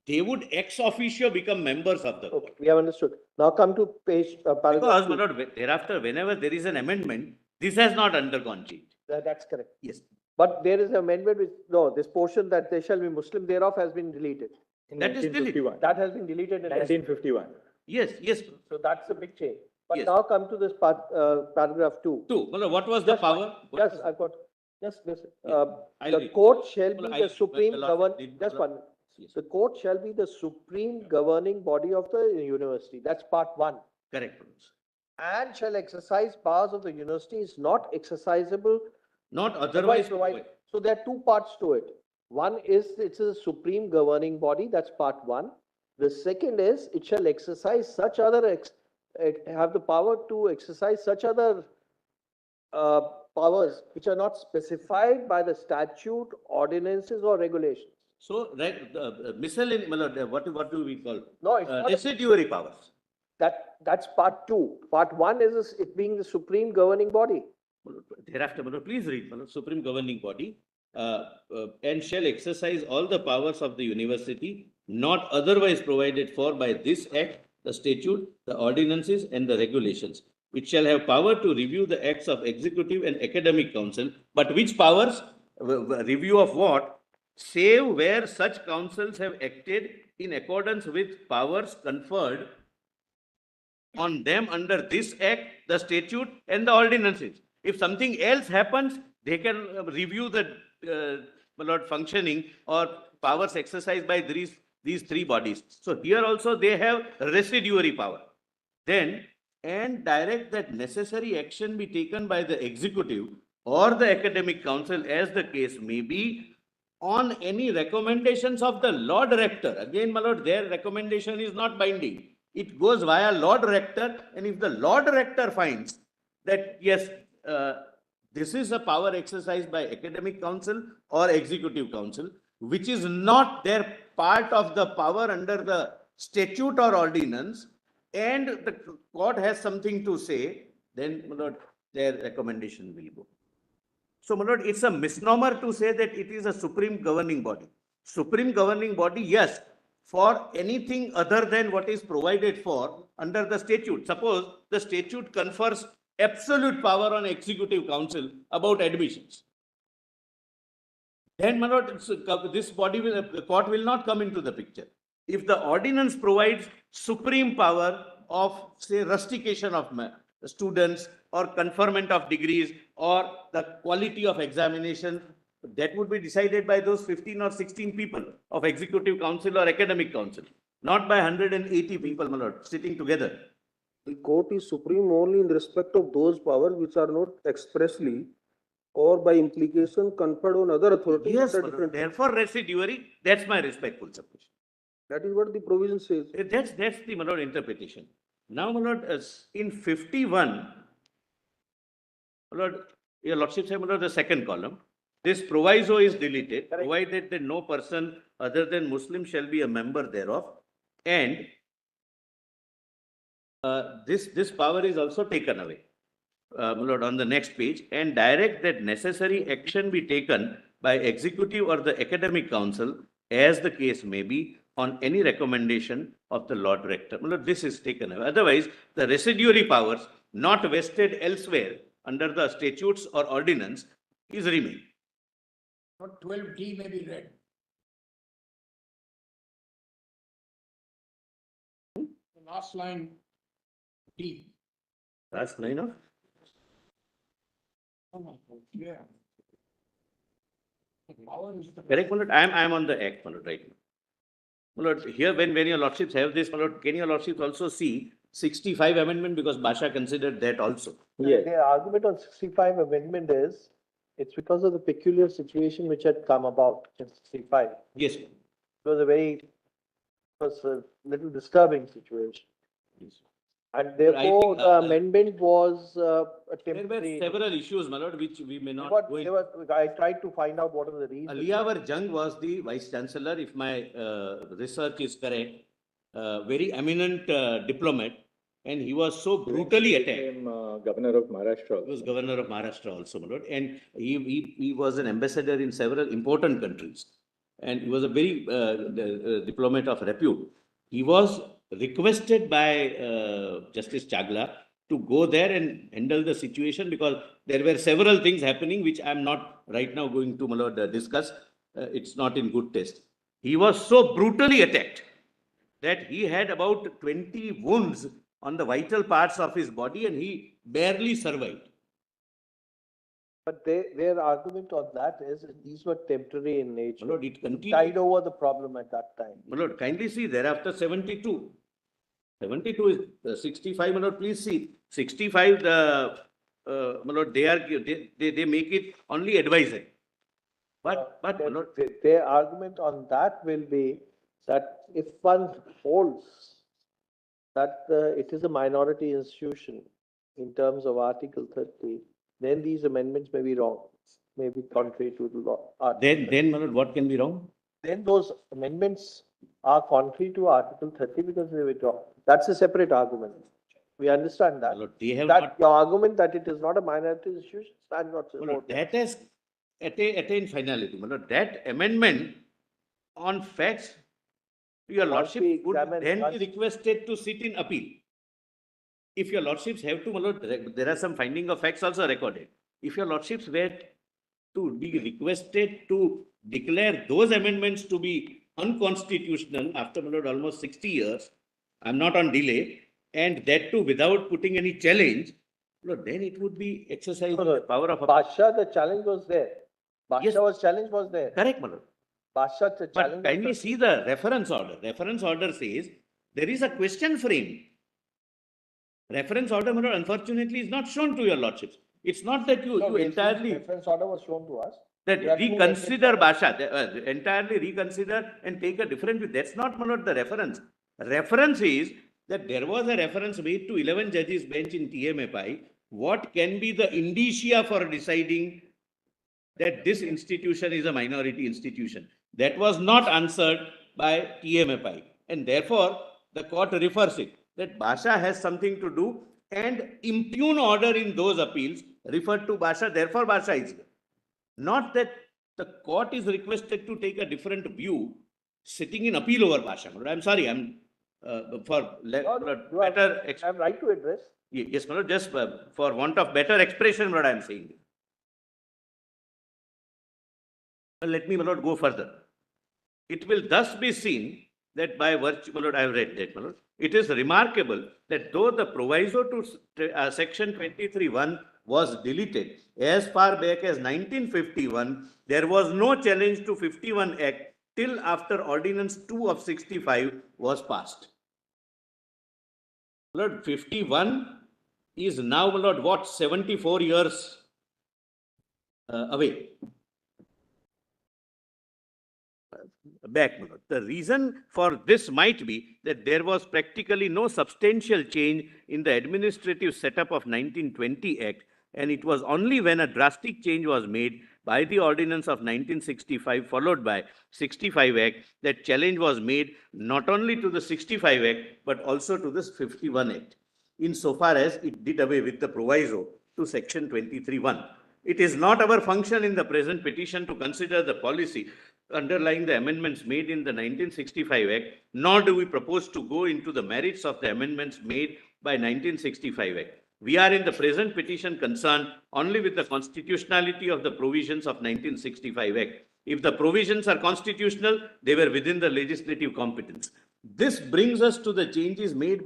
they would ex officio become members of the court. Okay, we have understood. Now come to page, Because, paragraph my 2. lord, thereafter, whenever there is an amendment, this has not undergone change. That's correct. Yes. But there is an amendment which, no, this portion that they shall be Muslim thereof has been deleted. In That is still it. 1951. That has been deleted in. 1951. Yes, yes. So that's a big change. But Yes. now come to this part, paragraph 2. Two. My lord, what was the Just power? Yes, I've got, just listen. Yeah, I'll The read. court shall Well, be I- the supreme well, govern, did- just one, Yes. The court shall be the supreme governing body of the university. That's part one. Correct, Manoj. And shall exercise powers of the university is not exercisable. Not otherwise Provided. So there are two parts to it. One is it's a supreme governing body. That's part one. The second is it shall exercise such other have the power to exercise such other powers which are not specified by the statute, ordinances, or regulations. So, right, miscellaneous, what do we call? No, it's not. Residuary powers. That's part two. Part one is it being the supreme governing body. Thereafter, please read, Supreme Governing Body, and shall exercise all the powers of the university not otherwise provided for by this act, the statute, the ordinances, and the regulations. It shall have power to review the acts of executive and academic council, but which powers? Review of what? Save where such councils have acted in accordance with powers conferred on them under this act, the statute, and the ordinances. If something else happens, they can review the functioning or powers exercised by these three bodies. So here also they have residuary power. Then, and direct that necessary action be taken by the executive or the academic council as the case may be on any recommendations of the Lord Rector. Again, my lord, their recommendation is not binding. It goes via Lord Rector, and if the Lord Rector finds that yes, this is a power exercised by academic council or executive council, which is not their part of the power under the statute or ordinance, and the court has something to say, then my lord, their recommendation will go. So, my lord, it's a misnomer to say that it is a supreme governing body. Supreme governing body, yes, for anything other than what is provided for under the statute. Suppose the statute confers absolute power on executive council about admissions. Then, my lord, this body will, the court will not come into the picture. If the ordinance provides supreme power of, say, rustication of students or conferment of degrees or the quality of examination, that would be decided by those 15 or 16 people of executive council or academic council, not by 180 people, my lord, sitting together. The court is supreme only in respect of those powers which are not expressly or by implication conferred on other authorities. Yes, therefore residuary, that's my respectful submission. That is what the provision says. That's the, my lord, interpretation. Now, my lord, in 51, my lord, your lordship said, my lord, the second column, this proviso is deleted, provided that no person other than Muslim shall be a member thereof, and this power is also taken away, my lord, on the next page, and direct that necessary action be taken by executive or the academic council as the case may be on any recommendation of the Lord Rector. My lord, this is taken away. Otherwise, the residuary powers not vested elsewhere under the statutes or ordinance is remain. Not 12D may be read. The last line, D. Last line of? Yeah. The power is the- Correct, my lord. I am on the act, my lord, right now. My lord, here when your lordships have this, my lord, can your lordships also see 65 amendment, because Basha considered that also? Yes. The argument on 65 amendment is it's because of the peculiar situation which had come about in 65. Yes. It was a little disturbing situation. Yes. And therefore, think, the amendment was a There were temporary. several issues, my lord, which we may not go into. I tried to find out what are the reasons. Aligarh Jung was the vice chancellor, if my research is correct, very eminent diplomat, and he was so brutally attacked. Became governor of Maharashtra. He was governor of Maharashtra also, my lord, and he was an ambassador in several important countries, and he was a very diplomat of repute. He was requested by Justice Chagla to go there and handle the situation, because there were several things happening which I am not right now going to, my lord, discuss. It's not in good taste. He was so brutally attacked that he had about 20 wounds on the vital parts of his body, and he barely survived. But their argument on that is that these were temporary in nature. My lord, it continued. Tied over the problem at that time. My lord, kindly see thereafter 72. 72 is 65, my lord, please see. 65, my lord, they make it only advisory. But, my lord, Their argument on that will be that if one holds that it is a minority institution in terms of Article 30, then these amendments may be wrong, may be contrary to the law. then, my lord, what can be wrong? Then those amendments are contrary to Article 30 because they withdraw. That's a separate argument. We understand that. My lord, they have That not, your argument that it is not a minority institution stands not. my lord, that has attained finality. My lord, that amendment on facts, your Once lordship we would examine- then be once- requested to sit in appeal. If your lordships have to, my lord, there are some finding of facts also recorded. If your lordships were to be requested to declare those amendments to be unconstitutional after, my lord, almost 60 years, I'm not on delay, and that too without putting any challenge, my lord, then it would be exercising No, no. the power of. Basha, the challenge was there. Yes. Basha challenge was there. Correct, my lord. Basha, the challenge. But kindly see the reference order. Reference order says there is a question frame. Reference order, my lord, unfortunately is not shown to your lordships. It's not that you entirely, Reference order was shown to us. that We have to reconsider make it- Basha, entirely reconsider and take a different view. That's not, my lord, the reference. Reference is that there was a reference made to 11 judges bench in TMFI. What can be the indicia for deciding that this institution is a minority institution? That was not answered by TMFI. And therefore, the court refers it, that Basha has something to do, and impugn order in those appeals referred to Basha, therefore Basha is here. Not that the court is requested to take a different view, sitting in appeal over Basha. I'm sorry, I'm for No, no, you better. I have right to address. Yes, my lord, just for want of better expression, what I am saying. Let me, my lord, go further. It will thus be seen that by virtue, my lord, I have read that, my lord. It is remarkable that though the proviso to section 23(1) was deleted as far back as 1951, there was no challenge to 51 Act till after Ordinance 2 of 65 was passed. My lord, 51 is now, my lord, what, 74 years away. Back, my lord. The reason for this might be that there was practically no substantial change in the administrative setup of 1920 Act, and it was only when a drastic change was made by the Ordinance of 1965 followed by 65 Act that challenge was made not only to the 65 Act but also to this 51 Act, insofar as it did away with the proviso to section 23(1). It is not our function in the present petition to consider the policy underlying the amendments made in the 1965 Act, nor do we propose to go into the merits of the amendments made by 1965 Act. We are in the present petition concerned only with the constitutionality of the provisions of 1965 Act. If the provisions are constitutional, they were within the legislative competence. This brings us to the changes made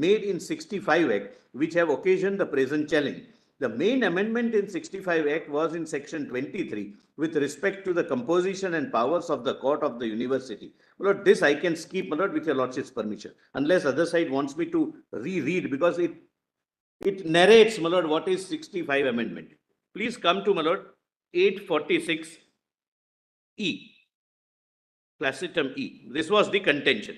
in 65 Act, which have occasioned the present challenge. The main amendment in 65 Act was in section 23 with respect to the composition and powers of the court of the university. My lord, this I can skip, my lord, with your lordship's permission, unless other side wants me to reread, because it narrates, my lord, what is 65 amendment. Please come to, my lord, 846 E, Classitum E. This was the contention.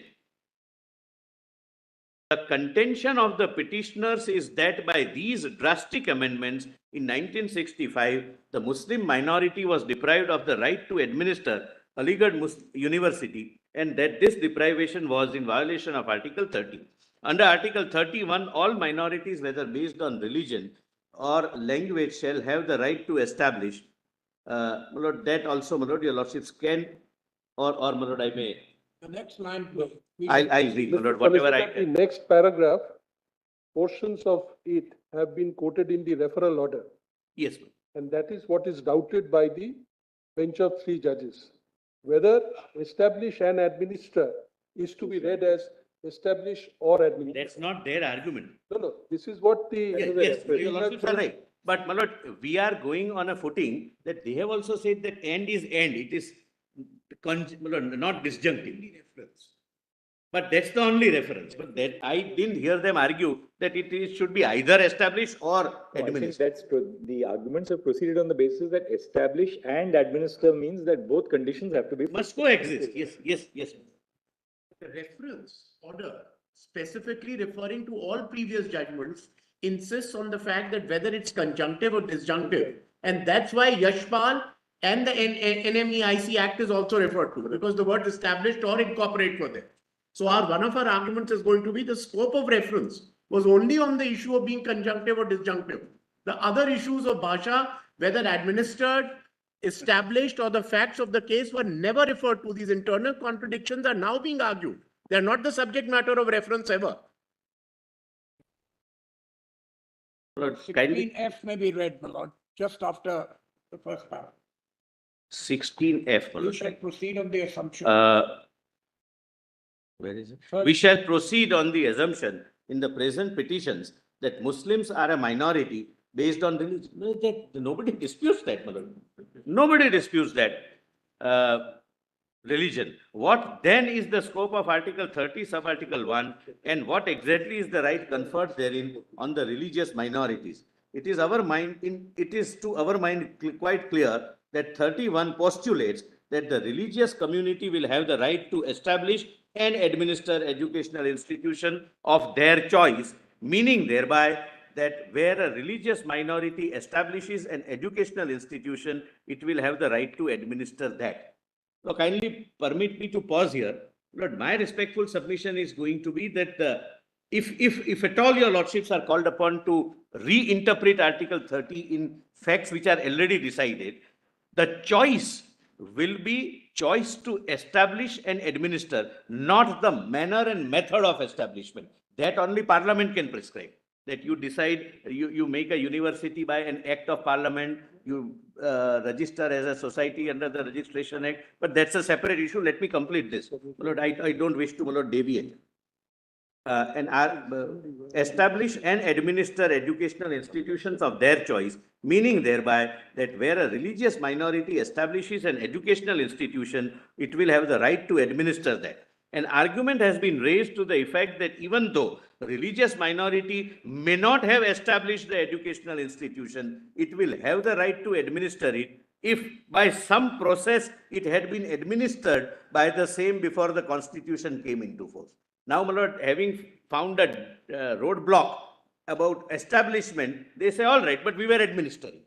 The contention of the petitioners is that by these drastic amendments in 1965, the Muslim minority was deprived of the right to administer Aligarh University, and that this deprivation was in violation of Article 30. Under Article 31, all minorities, whether based on religion or language, shall have the right to establish. My lord, that also, my lord, your lordships can, or my lord, I may. The next line. I'll read, my Mr. lord, whatever I Solicitor, can. the next paragraph, portions of it have been quoted in the referral order, Yes, ma'am. and that is what is doubted by the bench of 3 judges. Whether establish and administer is to be read as establish or administer. That's not their argument. No, this is what the. Yes, your lordships are right. But my lord, we are going on a footing that they have also said that end is end. It is not disjunctive. But that's the only reference. But that I didn't hear them argue that should be either established or No, I think administered. the arguments have proceeded on the basis that establish and administer means that both conditions have to be. Must coexist. Yes. The reference order specifically referring to all previous judgments insists on the fact that whether it's conjunctive or disjunctive. And that's why Yashpal and the NMEIC Act is also referred to, because the words established or incorporate were there. So one of our arguments is going to be the scope of reference was only on the issue of being conjunctive or disjunctive. The other issues of Bhasha, whether administered, established, or the facts of the case were never referred to. These internal contradictions are now being argued. They are not the subject matter of reference ever. Lord, kindly 16F may be read, my lord, just after the first paragraph. 16F. my You lord. shall proceed on the assumption. Where is it? Sorry. We shall proceed on the assumption in the present petitions that Muslims are a minority based on religion. No, nobody disputes that, my lord. Nobody disputes that religion. What then is the scope of Article 30, Subarticle 1, and what exactly is the right conferred therein on the religious minorities? It is to our mind quite clear that 31 postulates that the religious community will have the right to establish and administer educational institution of their choice, meaning thereby that where a religious minority establishes an educational institution, it will have the right to administer that. So kindly permit me to pause here. Lord, my respectful submission is going to be that if at all your lordships are called upon to reinterpret Article 30 in facts which are already decided, the choice will be choice to establish and administer, not the manner and method of establishment. That only Parliament can prescribe. That you decide, you make a university by an act of Parliament, you register as a society under the Registration Act, but that's a separate issue. Let me complete this. Lord, I don't wish to deviate. Establish and administer educational institutions of their choice, meaning thereby that where a religious minority establishes an educational institution, it will have the right to administer that. An argument has been raised to the effect that even though religious minority may not have established the educational institution, it will have the right to administer it if by some process it had been administered by the same before the Constitution came into force. Now, my lord, having found a roadblock about establishment, they say, all right, but we were administering.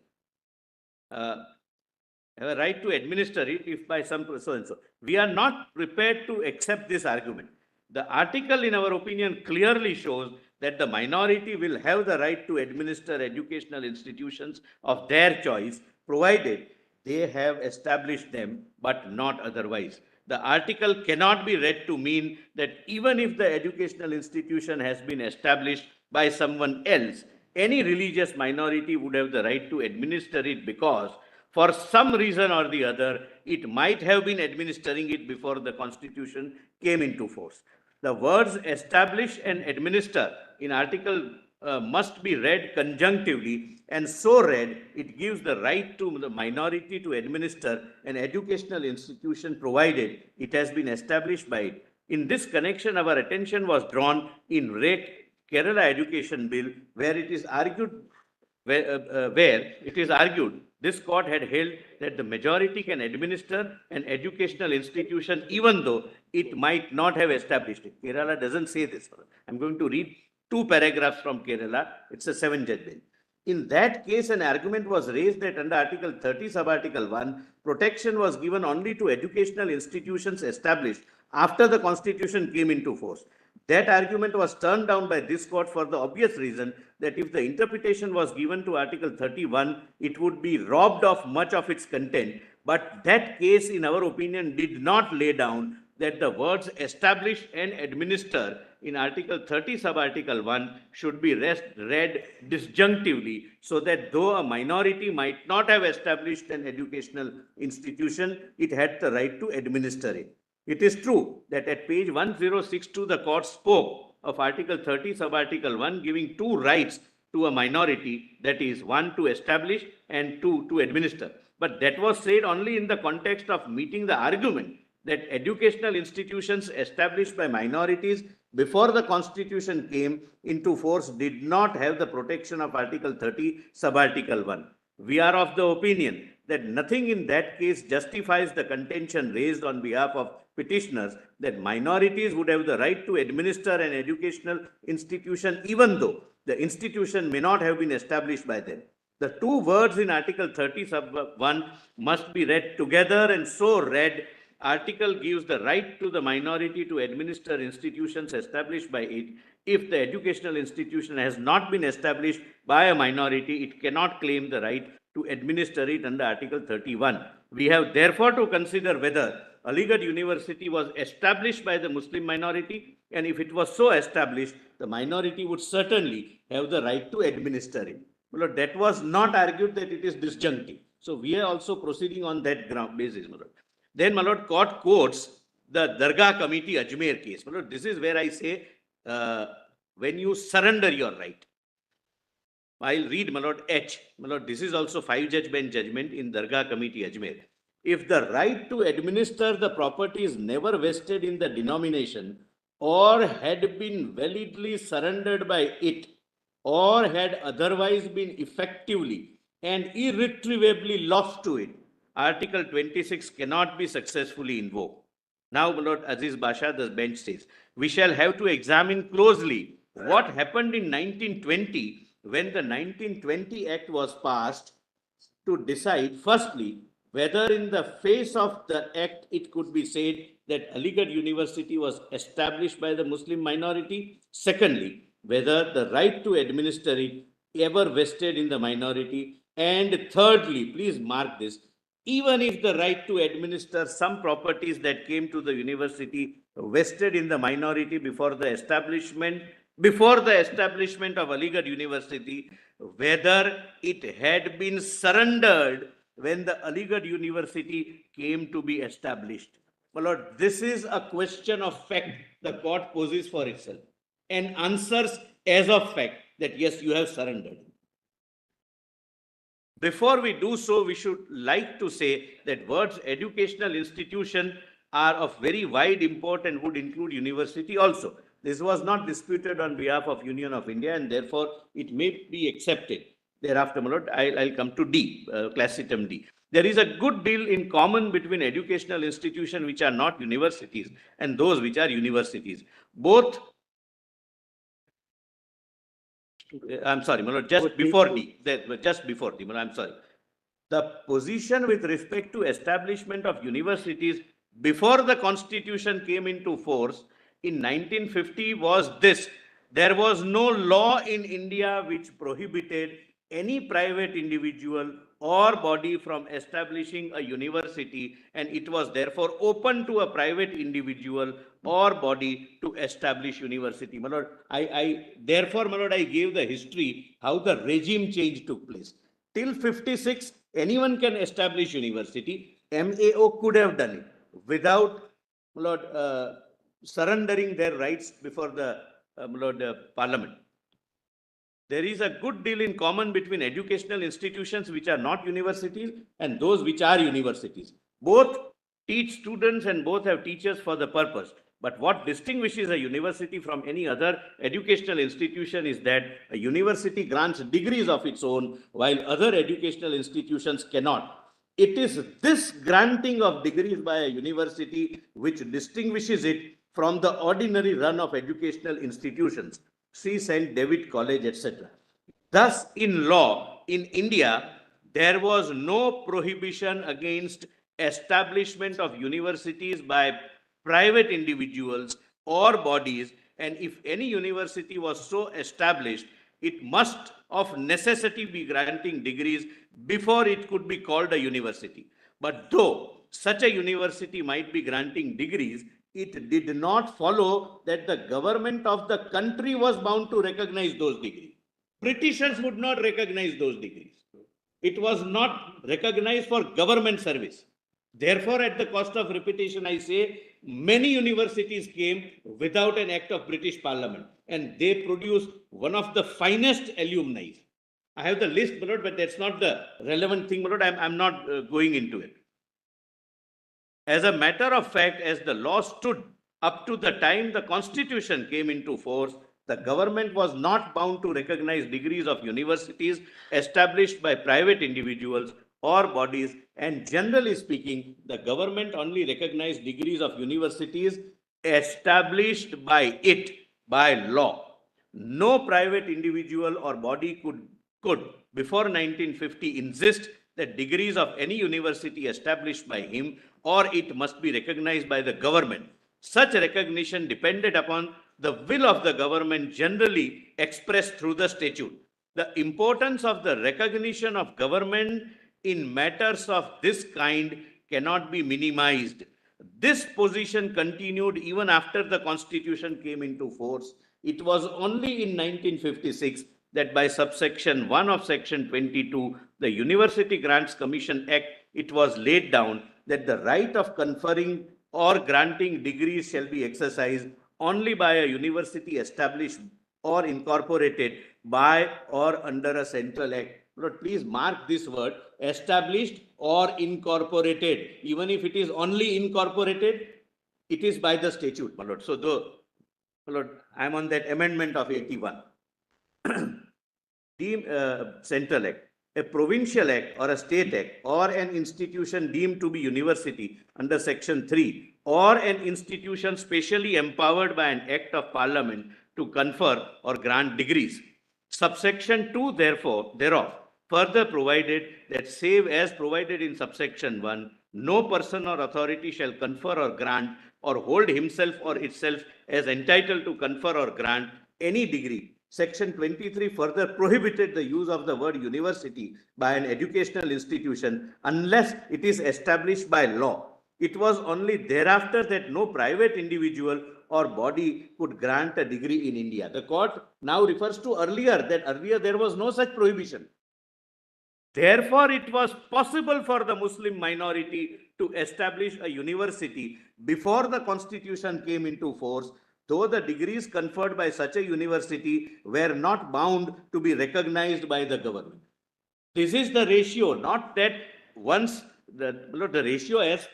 Have a right to administer it if by some so and so. We are not prepared to accept this argument. The article, in our opinion, clearly shows that the minority will have the right to administer educational institutions of their choice, provided they have established them, but not otherwise. The article cannot be read to mean that even if the educational institution has been established by someone else, any religious minority would have the right to administer it because for some reason or the other, it might have been administering it before the Constitution came into force. The words establish and administer in article must be read conjunctively, and so read, it gives the right to the minority to administer an educational institution provided it has been established by it. In this connection, our attention was drawn in Kerala Education Bill, where it is argued this court had held that the majority can administer an educational institution even though it might not have established it. Kerala doesn't say this. I'm going to read 2 paragraphs from Kerala. It's a 7-judge bench. In that case, an argument was raised that under Article 30, Subarticle 1, protection was given only to educational institutions established after the Constitution came into force. That argument was turned down by this court for the obvious reason that if the interpretation was given to Article 31, it would be robbed of much of its content. But that case, in our opinion, did not lay down that the words establish and administer in Article 30, Subarticle 1 should be read disjunctively, so that though a minority might not have established an educational institution, it had the right to administer it. It is true that at page 1062, the court spoke of Article 30, Subarticle 1, giving 2 rights to a minority, that is, one, to establish, and two, to administer. But that was said only in the context of meeting the argument that educational institutions established by minorities before the constitution came into force did not have the protection of Article 30, Sub-Article 1. We are of the opinion that nothing in that case justifies the contention raised on behalf of petitioners that minorities would have the right to administer an educational institution even though the institution may not have been established by them. The two words in Article 30 sub 1 must be read together, and so read, article gives the right to the minority to administer institutions established by it. If the educational institution has not been established by a minority, it cannot claim the right to administer it under Article 31. We have therefore to consider whether Aligarh University was established by the Muslim minority, and if it was so established, the minority would certainly have the right to administer it. Well, that was not argued that it is disjunctive. So we are also proceeding on that ground basis. Then, my lord, court quotes the Dargah Committee Ajmer case. My lord, this is where I say, when you surrender your right. I'll read, my lord, H. My lord, this is also 5-judge bench judgment in Dargah Committee Ajmer. If the right to administer the property is never vested in the denomination or had been validly surrendered by it, or had otherwise been effectively and irretrievably lost to it, Article 26 cannot be successfully invoked. Now, my lord Aziz Basha, the bench says, we shall have to examine closely what happened in 1920 when the 1920 Act was passed to decide, firstly, whether in the face of the Act it could be said that Aligarh University was established by the Muslim minority. Secondly, whether the right to administer it ever vested in the minority. And thirdly, please mark this, even if the right to administer some properties that came to the university vested in the minority before the establishment of Aligarh University, whether it had been surrendered when the Aligarh University came to be established. My lord, this is a question of fact the court poses for itself and answers as of fact that yes, you have surrendered. Before we do so, we should like to say that words educational institution are of very wide import and would include university also. This was not disputed on behalf of Union of India, and therefore it may be accepted. Thereafter, my lord, I'll come to D, class item D. There is a good deal in common between educational institutions which are not universities and those which are universities. Both, I'm sorry, my lord, just before D, just before D, my lord, I'm sorry. The position with respect to establishment of universities before the constitution came into force in 1950 was this: there was no law in India which prohibited any private individual or body from establishing a university, and it was therefore open to a private individual or body to establish university. My lord, therefore, my lord, I gave the history how the regime change took place. Till 56, anyone can establish university. MAO could have done it without, my lord, surrendering their rights before the parliament. There is a good deal in common between educational institutions which are not universities and those which are universities. Both teach students and both have teachers for the purpose. But what distinguishes a university from any other educational institution is that a university grants degrees of its own while other educational institutions cannot. It is this granting of degrees by a university which distinguishes it from the ordinary run of educational institutions. See St. David College, etc. Thus, in law, in India, there was no prohibition against establishment of universities by private individuals or bodies, and if any university was so established, it must of necessity be granting degrees before it could be called a university. But though such a university might be granting degrees, it did not follow that the government of the country was bound to recognize those degrees. Britishers would not recognize those degrees. It was not recognized for government service. Therefore, at the cost of repetition, I say many universities came without an act of British Parliament, and they produced one of the finest alumni. I have the list, my lord, but that's not the relevant thing, my lord. I'm not going into it. As a matter of fact, as the law stood up to the time the Constitution came into force, the government was not bound to recognize degrees of universities established by private individuals or bodies, and generally speaking, the government only recognized degrees of universities established by it by law. No private individual or body could before 1950 insist that degrees of any university established by him or it must be recognized by the government. Such recognition depended upon the will of the government, generally expressed through the statute. The importance of the recognition of government in matters of this kind cannot be minimized. This position continued even after the Constitution came into force. It was only in 1956 that by subsection 1 of section 22, the University Grants Commission Act, it was laid down that the right of conferring or granting degrees shall be exercised only by a university established or incorporated by or under a central act. Lord, please mark this word, established or incorporated. Even if it is only incorporated, it is by the statute, my lord. So, my lord, I am on that amendment of 81. Deemed central act, a provincial act or a state act or an institution deemed to be university under section 3 or an institution specially empowered by an act of parliament to confer or grant degrees. Subsection 2 therefore thereof further provided that save as provided in subsection 1, no person or authority shall confer or grant or hold himself or itself as entitled to confer or grant any degree. Section 23 further prohibited the use of the word university by an educational institution unless it is established by law. It was only thereafter that no private individual or body could grant a degree in India. The court now refers to earlier, that earlier there was no such prohibition. Therefore, it was possible for the Muslim minority to establish a university before the Constitution came into force, though the degrees conferred by such a university were not bound to be recognized by the government. This is the ratio, not that once the ratio as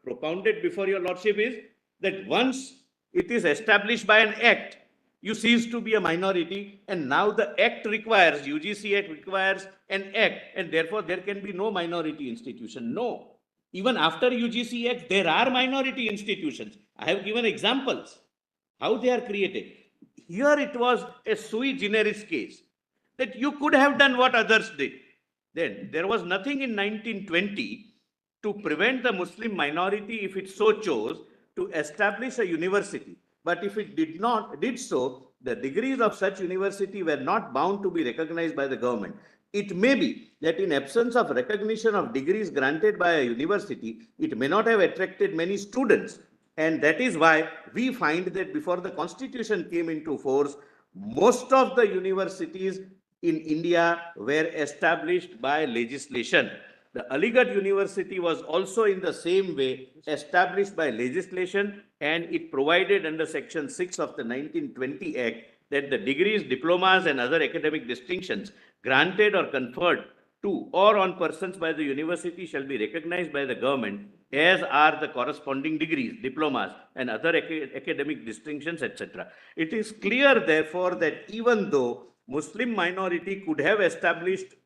propounded before your lordship is that once it is established by an act, you cease to be a minority, and now the act requires, UGC Act requires an act, and therefore there can be no minority institution. No. Even after UGC Act, there are minority institutions. I have given examples how they are created. Here it was a sui generis case that you could have done what others did. Then there was nothing in 1920 to prevent the Muslim minority, if it so chose, to establish a university. But if it did so, the degrees of such university were not bound to be recognized by the government. It may be that in absence of recognition of degrees granted by a university, it may not have attracted many students. And that is why we find that before the Constitution came into force, most of the universities in India were established by legislation. The Aligarh University was also in the same way established by legislation, and it provided under section 6 of the 1920 Act that the degrees, diplomas and other academic distinctions granted or conferred to or on persons by the university shall be recognized by the government, as are the corresponding degrees, diplomas and other academic distinctions, etc. It is clear, therefore, that even though Muslim minority could have established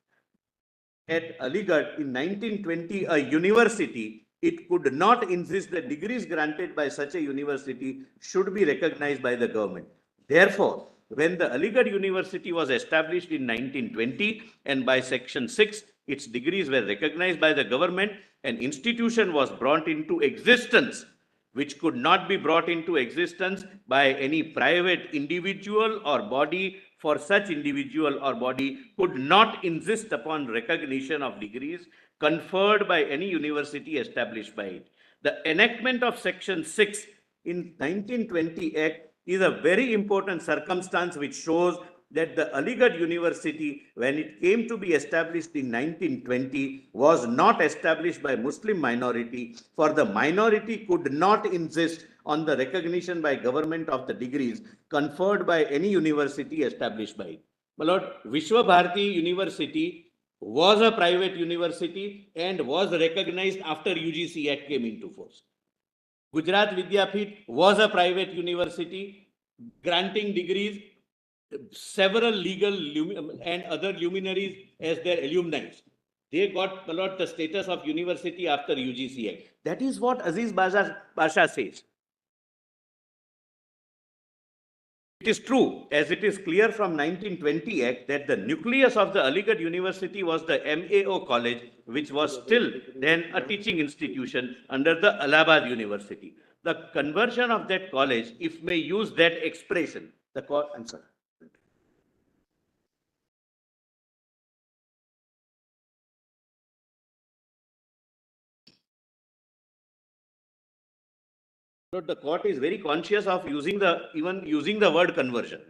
at Aligarh in 1920 a university, it could not insist that degrees granted by such a university should be recognized by the government. Therefore, when the Aligarh University was established in 1920 and by section 6, its degrees were recognized by the government, an institution was brought into existence which could not be brought into existence by any private individual or body, for such individual or body could not insist upon recognition of degrees conferred by any university established by it. The enactment of section 6 in 1920 Act is a very important circumstance which shows that the Aligarh University, when it came to be established in 1920, was not established by Muslim minority, for the minority could not insist on the recognition by government of the degrees conferred by any university established by it. My lord, Vishwa Bharati University was a private university and was recognized after UGC Act came into force. Gujarat Vidyapith was a private university granting degrees, several legal and other luminaries as their alumni. They got the status of university after UGC Act. That is what Aziz Basha says. It is true, as it is clear from 1920 Act, that the nucleus of the Aligarh University was the MAO College, which was still then a teaching institution under the Allahabad University. The conversion of that college, if may use that expression, I'm sorry. The court is very conscious of using the word conversion,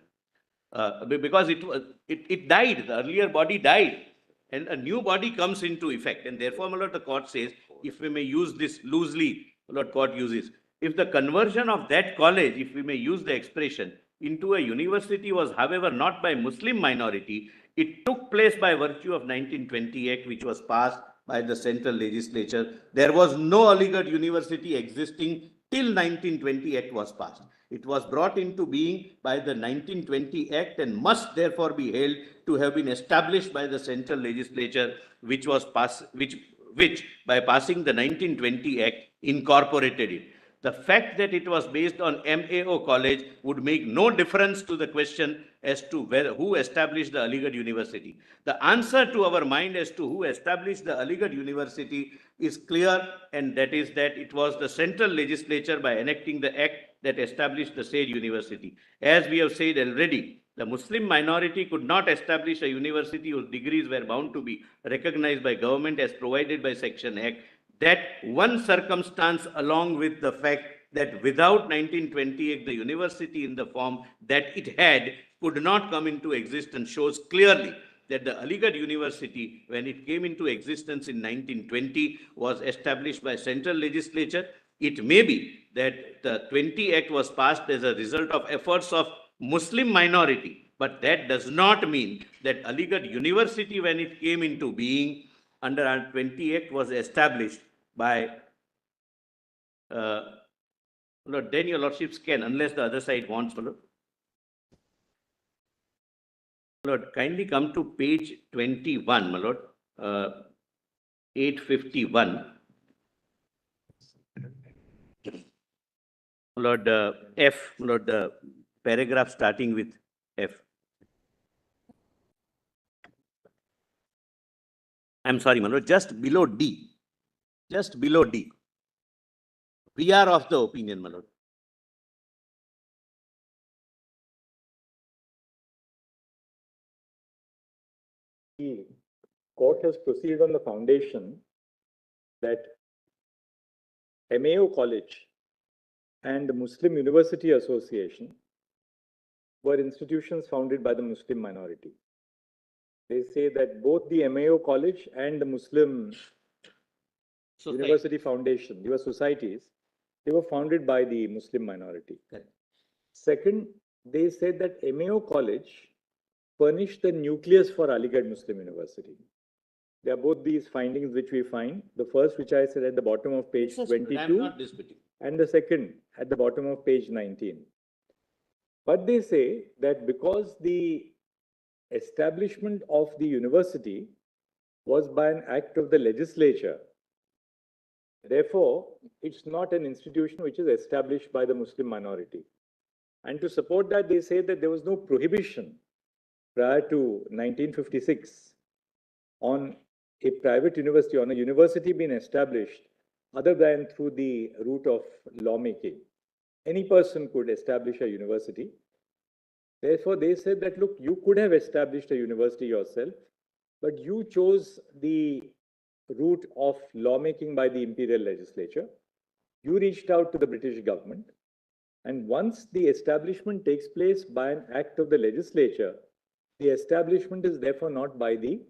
because it died. The earlier body died, and a new body comes into effect, and therefore, my lord, the court says, if we may use this loosely, my lord, court uses, if the conversion of that college, if we may use the expression, into a university was, however, not by Muslim minority, it took place by virtue of 1920 Act, which was passed by the central legislature. There was no Aligarh University existing till 1920 Act was passed. It was brought into being by the 1920 Act and must therefore be held to have been established by the central legislature, which by passing the 1920 Act incorporated it. The fact that it was based on MAO College would make no difference to the question as to who established the Aligarh University. The answer to our mind as to who established the Aligarh University is clear, and that is that it was the central legislature by enacting the act that established the said university. As we have said already, the Muslim minority could not establish a university whose degrees were bound to be recognized by government as provided by Section Act. That one circumstance, along with the fact that without 1920 Act, the university in the form that it had could not come into existence, shows clearly that the Aligarh University, when it came into existence in 1920, was established by central legislature. It may be that the 20 Act was passed as a result of efforts of Muslim minority, but that does not mean that Aligarh University, when it came into being under our 20 Act, was established by Lord, then your lordships can, unless the other side wants, Lord. Lord, kindly come to page 21, my lord, 851. Lord, F, Lord, the paragraph starting with F. I'm sorry, my lord, just below D. Just below D. We are of the opinion, my lord. The court has proceeded on the foundation that MAO College and the Muslim University Association were institutions founded by the Muslim minority. They say that both the MAO College and the Muslim University Foundation, they were societies, they were founded by the Muslim minority. Okay. Second, they said that MAO College furnished the nucleus for Aligarh Muslim University. There are both these findings which we find. The first, which I said at the bottom of page 22, and the second at the bottom of page 19. But they say that because the establishment of the university was by an act of the legislature, therefore, it's not an institution which is established by the Muslim minority. And to support that, they say that there was no prohibition prior to 1956 on a private university, on a university being established other than through the route of lawmaking. Any person could establish a university. Therefore, they said that, look, you could have established a university yourself, but you chose the route of lawmaking by the imperial legislature. You reached out to the British government. And once the establishment takes place by an act of the legislature, The establishment is therefore not by the,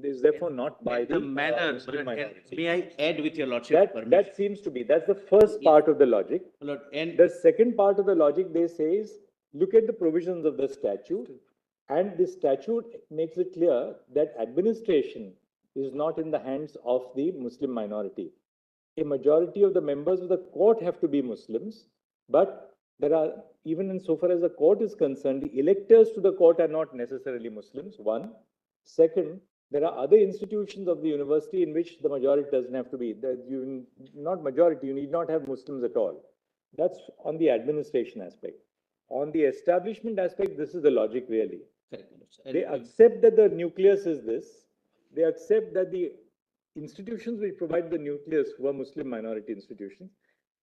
is therefore not by The the manner, Muslim my lord, minority. and may I add with your lordship's permission? That seems to be, that's the first part of the logic. My lord, and The second part of the logic they say is, look at the provisions of the statute, and the statute makes it clear that administration is not in the hands of the Muslim minority. A majority of the members of the court have to be Muslims, but there are, even insofar as the court is concerned, the electors to the court are not necessarily Muslims, one. Second, there are other institutions of the university in which the majority doesn't have to be. Not majority, you need not have Muslims at all. That's on the administration aspect. On the establishment aspect, this is the logic really. correct, my lord. And- They accept that the nucleus is this. They accept that the institutions which provide the nucleus were Muslim minority institutions.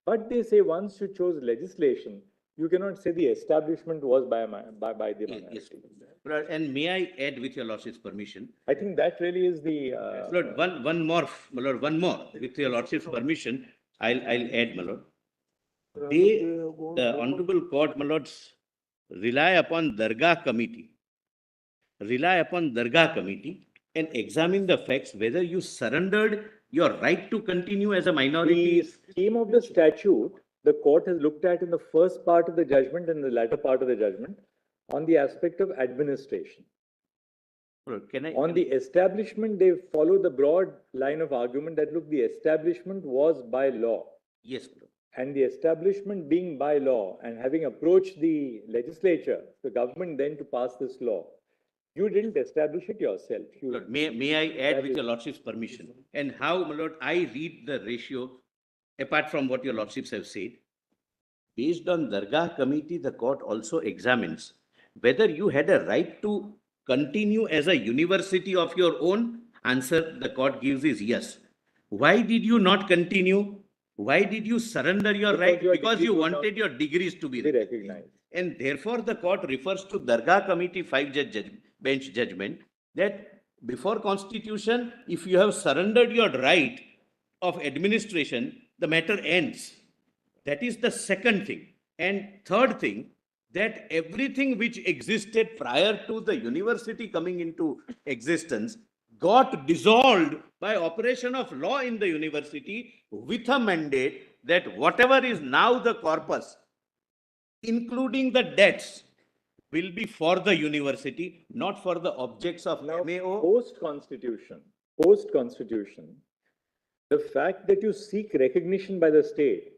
But they say once you chose legislation, you cannot say the establishment was by the Yes, minority. my lord, and may I add with your lordship's permission? I think that really is the. My lord, one more, my lord, one more, with your lordship's permission, I'll add, my lord. The honorable court, my lords, rely upon Dargah committee and examine the facts whether you surrendered your right to continue as a The minority. scheme of the statute, the court has looked at in the first part of the judgment and the latter part of the judgment on the aspect of administration. My lord, can I? On the establishment, they follow the broad line of argument that, look, the establishment was by law. Yes, my lord. And the establishment being by law and having approached the legislature, the government then to pass this law, you didn't establish it yourself. You, Lord, may I add with your lordship's permission? And how, my lord, I read the ratio, apart from what your lordships have said. Based on Dargah committee, the court also examines whether you had a right to continue as a university of your own. Answer the court gives is yes. Why did you not continue? Why did you surrender your Because right? your Because you degrees were wanted your degrees to be be recognized. recognized. And therefore, the court refers to Dargah Committee 5 bench judgment that before constitution, if you have surrendered your right of administration, the matter ends. That is the second thing. And third thing, that everything which existed prior to the university coming into existence got dissolved by operation of law in the university with a mandate that whatever is now the corpus, including the debts, will be for the university, not for the objects of Now, MAO. post-constitution, the fact that you seek recognition by the state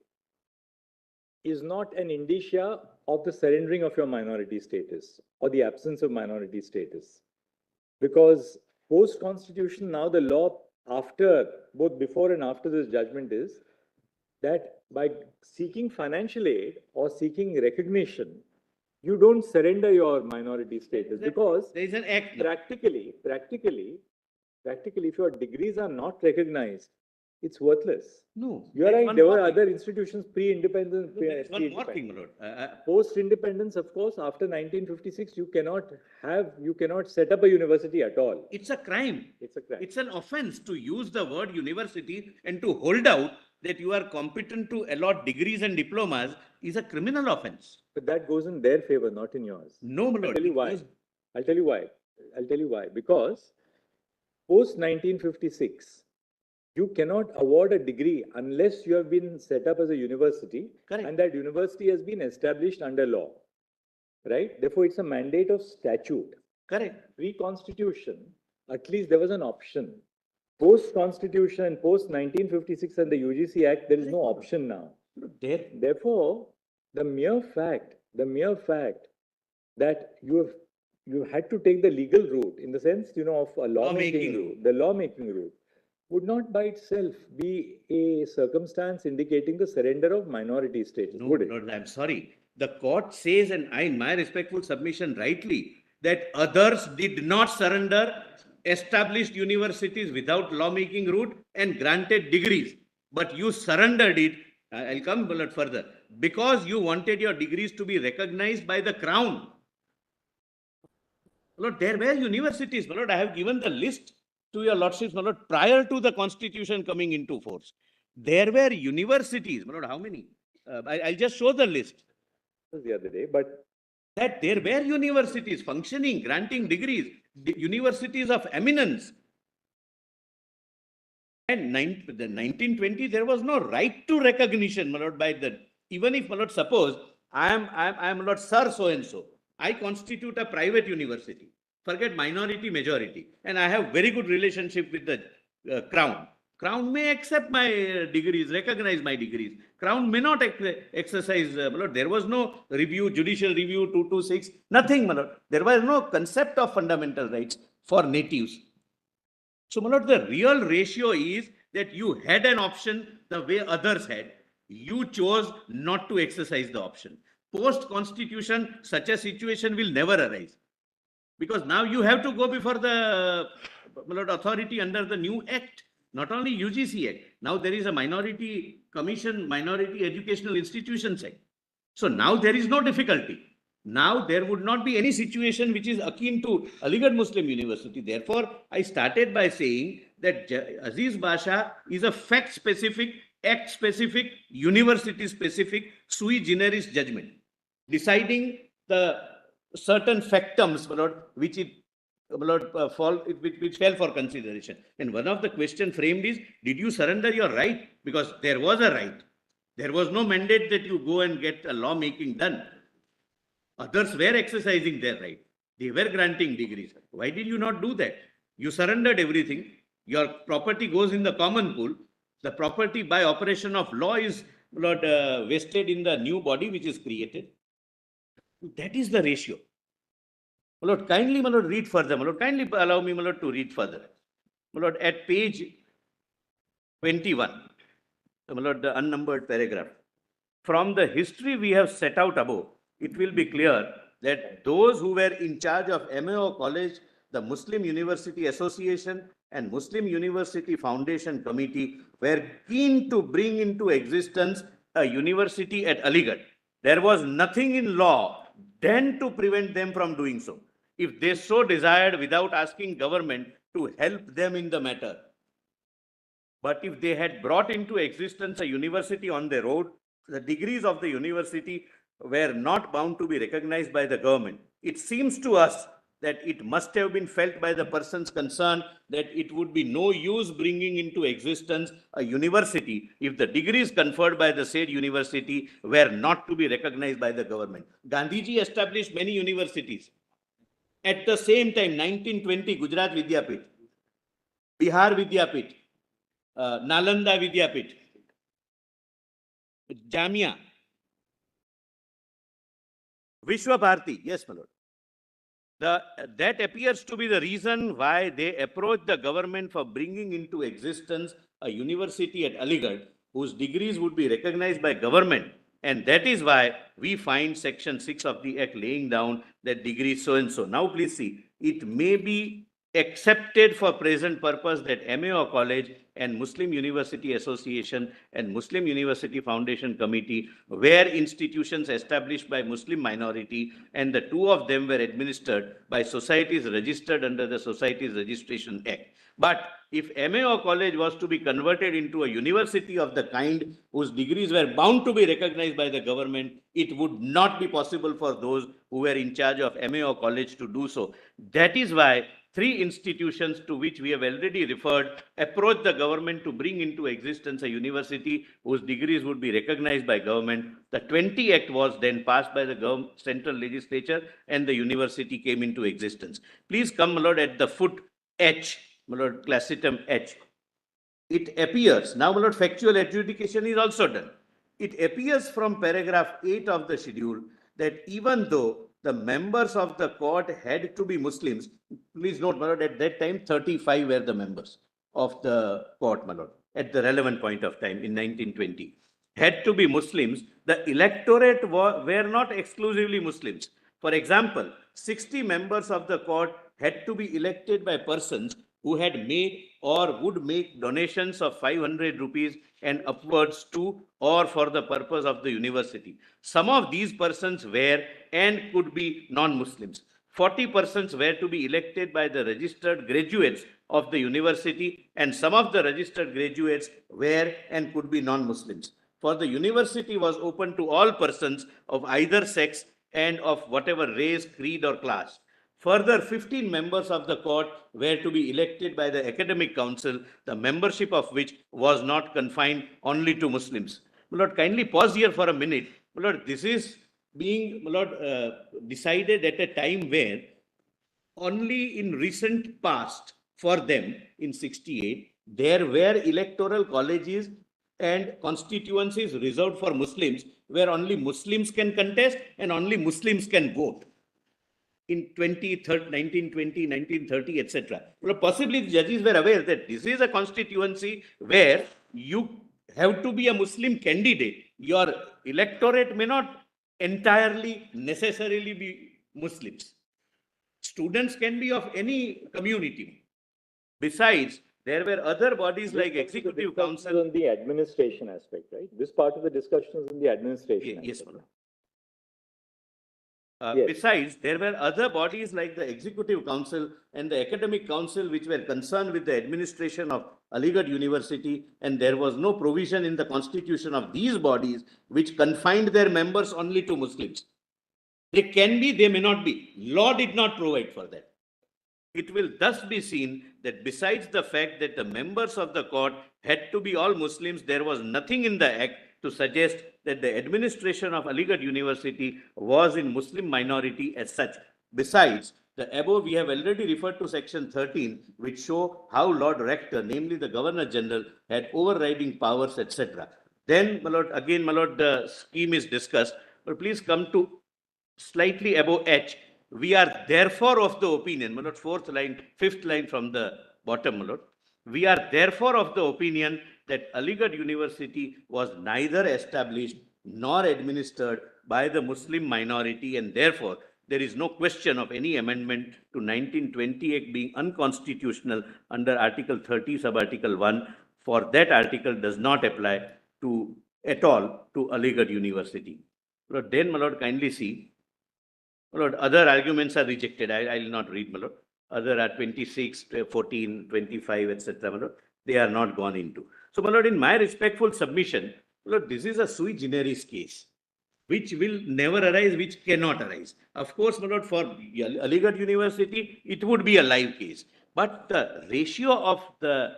is not an indicia of the surrendering of your minority status or the absence of minority status. Because post-constitution, now the law after, both before and after this judgment is that by seeking financial aid or seeking recognition, you don't surrender your minority status because There is an act. now. practically, if your degrees are not recognized, it's worthless. No. You are there is right, one there more were thing. other institutions pre-independence. No, there is one more thing, my lord. Post-independence, of course, after 1956, you cannot set up a university at all. It's a crime. It's a crime. It's an offense to use the word university and to hold out that you are competent to allot degrees and diplomas is a criminal offense. But that goes in their favor, not in yours. No, my I'll lord. tell you it why. goes- I'll tell you why. Because post 1956, you cannot award a degree unless you have been set up as a university. Correct. And that university has been established under law. Right? Therefore, it's a mandate of statute. Correct. Pre-constitution, at least there was an option. Post-constitution and post-1956 and the UGC Act, there is no option now. There, Therefore, the mere fact that you had to take the legal route in the sense, of a lawmaking route, the lawmaking route, would not by itself be a circumstance indicating the surrender of minority status, no, would it? Lord, I'm sorry. The court says, and I, in my respectful submission, rightly, that others did not surrender established universities without lawmaking route and granted degrees. But you surrendered it, I'll come a little further, because you wanted your degrees to be recognized by the crown. Lord, there were universities, my lord, I have given the list to your lordships, my lord, prior to the constitution coming into force. There were universities, my lord, how many? I'll just show the list. The other day, but that there were universities functioning, granting degrees, universities of eminence. And the 1920, there was no right to recognition, my lord, by the, even if, my lord, suppose I am my lord, sir so-and-so, I constitute a private university, forget minority, majority, and I have very good relationship with the Crown. Crown may accept my degrees, recognize my degrees. Crown may not exercise, my lord. There was no review, judicial review 226, nothing, my lord. There was no concept of fundamental rights for natives. So, my lord, the real ratio is that you had an option the way others had. You chose not to exercise the option. Post-constitution, such a situation will never arise. Because now you have to go before the, my lord, authority under the new act, not only UGC Act. Now there is a Minority Commission, Minority Educational Institutions Act. So now there is no difficulty. Now there would not be any situation which is akin to Aligarh Muslim University. Therefore, I started by saying that Aziz Basha is a fact-specific, act-specific, university-specific, sui generis judgment, deciding the certain factums, my lord, which it, my lord, which fell for consideration. And one of the question framed is, did you surrender your right? Because there was a right. There was no mandate that you go and get a lawmaking done. Others were exercising their right. They were granting degrees. Why did you not do that? You surrendered everything. Your property goes in the common pool. The property by operation of law is, my lord, vested in the new body which is created. That is the ratio. My lord, kindly, my lord, read further. My lord, kindly allow me, my lord, to read further. My lord, at page 21, my lord, the unnumbered paragraph. From the history we have set out above, it will be clear that those who were in charge of MAO College, the Muslim University Association and Muslim University Foundation Committee were keen to bring into existence a university at Aligarh. There was nothing in law then to prevent them from doing so, if they so desired, without asking government to help them in the matter. But if they had brought into existence a university on their own, the degrees of the university were not bound to be recognized by the government. It seems to us that it must have been felt by the persons concerned that it would be no use bringing into existence a university if the degrees conferred by the said university were not to be recognized by the government. Gandhiji established many universities. At the same time, 1920, Gujarat Vidyapit, Bihar Vidyapit, Nalanda Vidyapit, Jamia, Vishwa Bharati, yes, my lord. That appears to be the reason why they approached the government for bringing into existence a university at Aligarh whose degrees would be recognized by government. And that is why we find section 6 of the act laying down that degree so-and-so. Now please see, it may be accepted for present purpose that MAO College and Muslim University Association and Muslim University Foundation Committee were institutions established by Muslim minority, and the two of them were administered by societies registered under the Societies Registration Act. But if MAO College was to be converted into a university of the kind whose degrees were bound to be recognized by the government, it would not be possible for those who were in charge of MAO College to do so. That is why three institutions to which we have already referred approached the government to bring into existence a university whose degrees would be recognized by government. The 20 Act was then passed by the central legislature and the university came into existence. Please come, my lord, at the foot H, my lord, classitum H. It appears, now my lord, factual adjudication is also done. It appears from paragraph 8 of the schedule that even though the members of the court had to be Muslims, please note, my lord, at that time, 35 were the members of the court, my lord, at the relevant point of time in 1920, had to be Muslims. The electorate were not exclusively Muslims. For example, 60 members of the court had to be elected by persons who had made or would make donations of 500 rupees and upwards to or for the purpose of the university. Some of these persons were and could be non-Muslims. 40 persons were to be elected by the registered graduates of the university, and some of the registered graduates were and could be non-Muslims. For the university was open to all persons of either sex and of whatever race, creed or class. Further, 15 members of the court were to be elected by the academic council, the membership of which was not confined only to Muslims. My lord, kindly pause here for a minute. My lord, this is being, my lord, decided at a time where only in recent past for them in 68, there were electoral colleges and constituencies reserved for Muslims where only Muslims can contest and only Muslims can vote. In 1920, 1930, etc. Well, possibly the judges were aware that this is a constituency where you have to be a Muslim candidate. Your electorate may not entirely necessarily be Muslims. Students can be of any community. Besides, there were other bodies like Executive Council. On the administration aspect, right? This part of the discussion is in the administration. Yes, aspect. Madam. Yes. Besides, there were other bodies like the Executive Council and the Academic Council which were concerned with the administration of Aligarh University, and there was no provision in the constitution of these bodies which confined their members only to Muslims. They can be, they may not be. Law did not provide for that. It will thus be seen that besides the fact that the members of the court had to be all Muslims, there was nothing in the act to suggest that the administration of Aligarh University was in Muslim minority as such. Besides, the above we have already referred to section 13, which show how Lord Rector, namely the Governor General, had overriding powers, etc. Then, my lord, again, my lord, the scheme is discussed, but please come to slightly above H. We are therefore of the opinion, my lord, fifth line from the bottom, my lord. We are therefore of the opinion that Aligarh University was neither established nor administered by the Muslim minority, and therefore there is no question of any amendment to 1920 Act being unconstitutional under Article 30, Subarticle 1, for that article does not apply to at all to Aligarh University. Lord, then, my lord, kindly see, my lord, other arguments are rejected. I will not read, my lord. Other are 26, 14, 25, etc. My lord, they are not gone into. So, my lord, in my respectful submission, my lord, this is a sui generis case, which will never arise, which cannot arise. Of course, my lord, for Aligarh University, it would be a live case. But the ratio of the,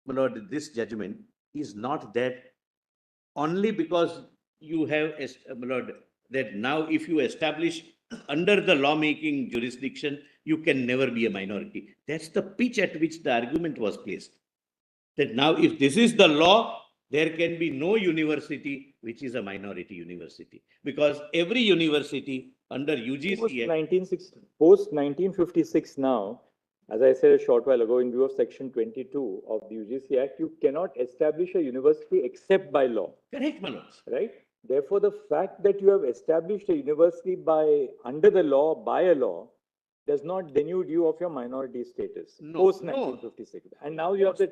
my lord, this judgment is not that only because you have, my lord, that now if you establish under the lawmaking jurisdiction, you can never be a minority. That's the pitch at which the argument was placed. That now if this is the law, there can be no university which is a minority university, because every university under UGC Post 1956 now, as I said a short while ago, in view of section 22 of the UGC Act, you cannot establish a university except by law. Correct, my lord. Right? Therefore, the fact that you have established a university under the law, by a law, does not denude you of your minority status. No, Post 1956. No. And now you have the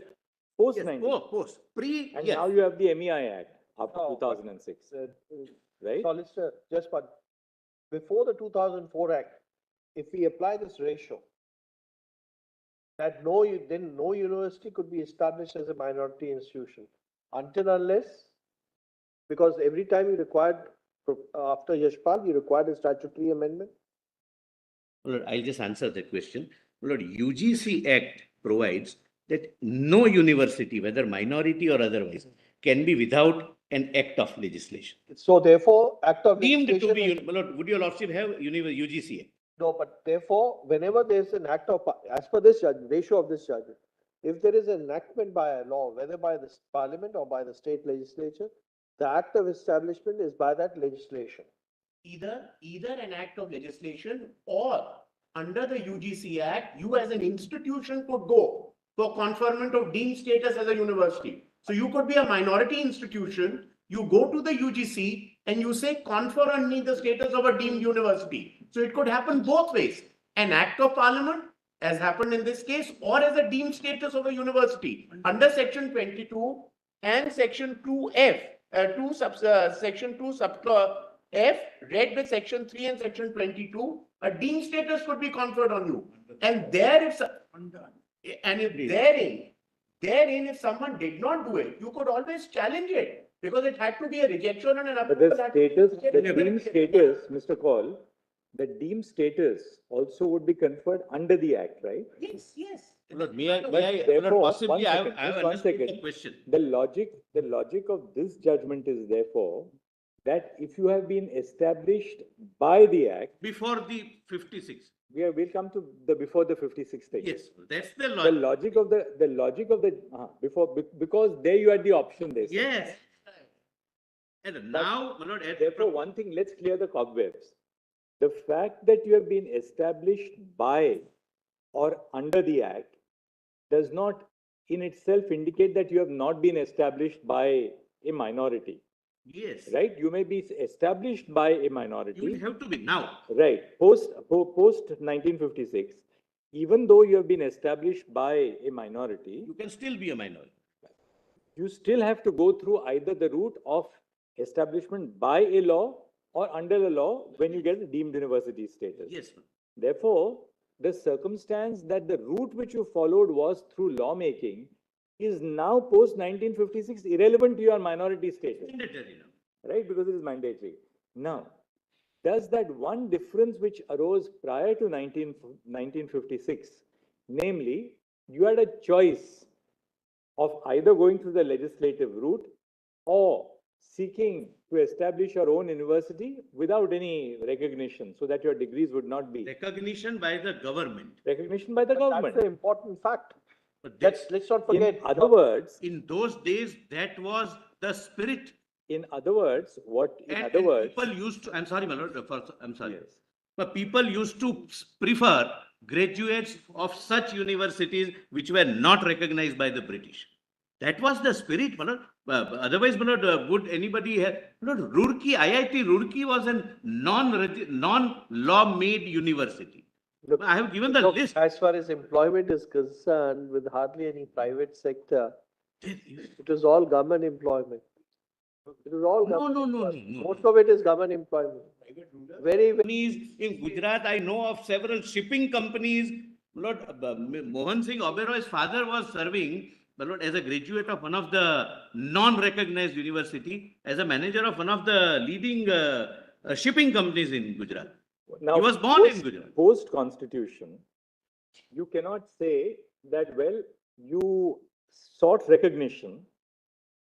post 1956. And now you have the MEI Act after 2006. Right? Solicitor, just one. Before the 2004 Act, if we apply this ratio, that no university could be established as a minority institution until unless, because every time you required, after Yashpal, you required a statutory amendment. Lord, I'll just answer that question. Lord, UGC Act provides that no university, whether minority or otherwise, can be without an act of legislation. So therefore, act of Deemed legislation. To be, Lord, would your lordship have UGC Act? No, but therefore, whenever there's an act of, as per this ratio of this judgment, if there is an enactment by a law, whether by the parliament or by the state legislature, the act of establishment is by that legislation. Either an act of legislation or under the UGC Act, you as an institution could go for conferment of deemed status as a university. So you could be a minority institution, you go to the UGC and you say, confer on me the status of a deemed university. So it could happen both ways. An act of parliament, as happened in this case, or as a deemed status of a university. Under section 22 and section 2F, section 2 subclause F, read with section 3 and section 22, a deemed status could be conferred on you. And therein, if someone did not do it, you could always challenge it. because it had to be a rejection and an But the approval. status, the deemed status, Mr. Call, the deemed status also would be conferred under the Act, right? Yes, yes. Lord, may I, But my lord, therefore, possibly one I second, have just one understood the second. question. The logic of this judgment is therefore that if you have been established by the Act, Before the 56. we'll come to the before the 56 thing. Yes, that's the The logic. logic of the, because there you had the option there. Yes. And now, my lord, as Therefore, one thing, let's clear the cobwebs. The fact that you have been established by or under the Act does not in itself indicate that you have not been established by a minority, yes, right? You may be established by a you minority, will have to be now. right? Post 1956, even though you have been established by a minority, You can still be a minority. you still have to go through either the route of establishment by a law or under a law when you get a deemed university status. Yes, ma'am. Therefore, the circumstance that the route which you followed was through lawmaking is now post 1956 irrelevant to your minority status, Mandatory now. right? Because it is mandatory. Now, does that one difference which arose prior to 1956, namely, you had a choice of either going through the legislative route or seeking to establish your own university without any recognition, so that your degrees would not be Recognition by the government. recognition by the But government. that's the important fact. But Let's not forget. In other words, in those days, that was the spirit. in other words, And people used to, I'm sorry, my lord, I'm sorry. Yes. But people used to prefer graduates of such universities which were not recognized by the British. That was the spirit, my lord. Otherwise, my lord, would anybody have, my lord, Roorkee, IIT Roorkee was a non-law made university. Look, I have given the look, list. as far as employment is concerned, with hardly any private sector, it was all government employment. It was all No, government. no, no, employment. no, no. Most of it is government employment. Very, very. Companies in Gujarat, I know of several shipping companies. Lord, Mohan Singh Oberoi's father was serving, Lord, as a graduate of one of the non-recognized university, as a manager of one of the leading shipping companies in Gujarat. Now, He was born in Gujarat. Post-constitution, you cannot say that, well, you sought recognition,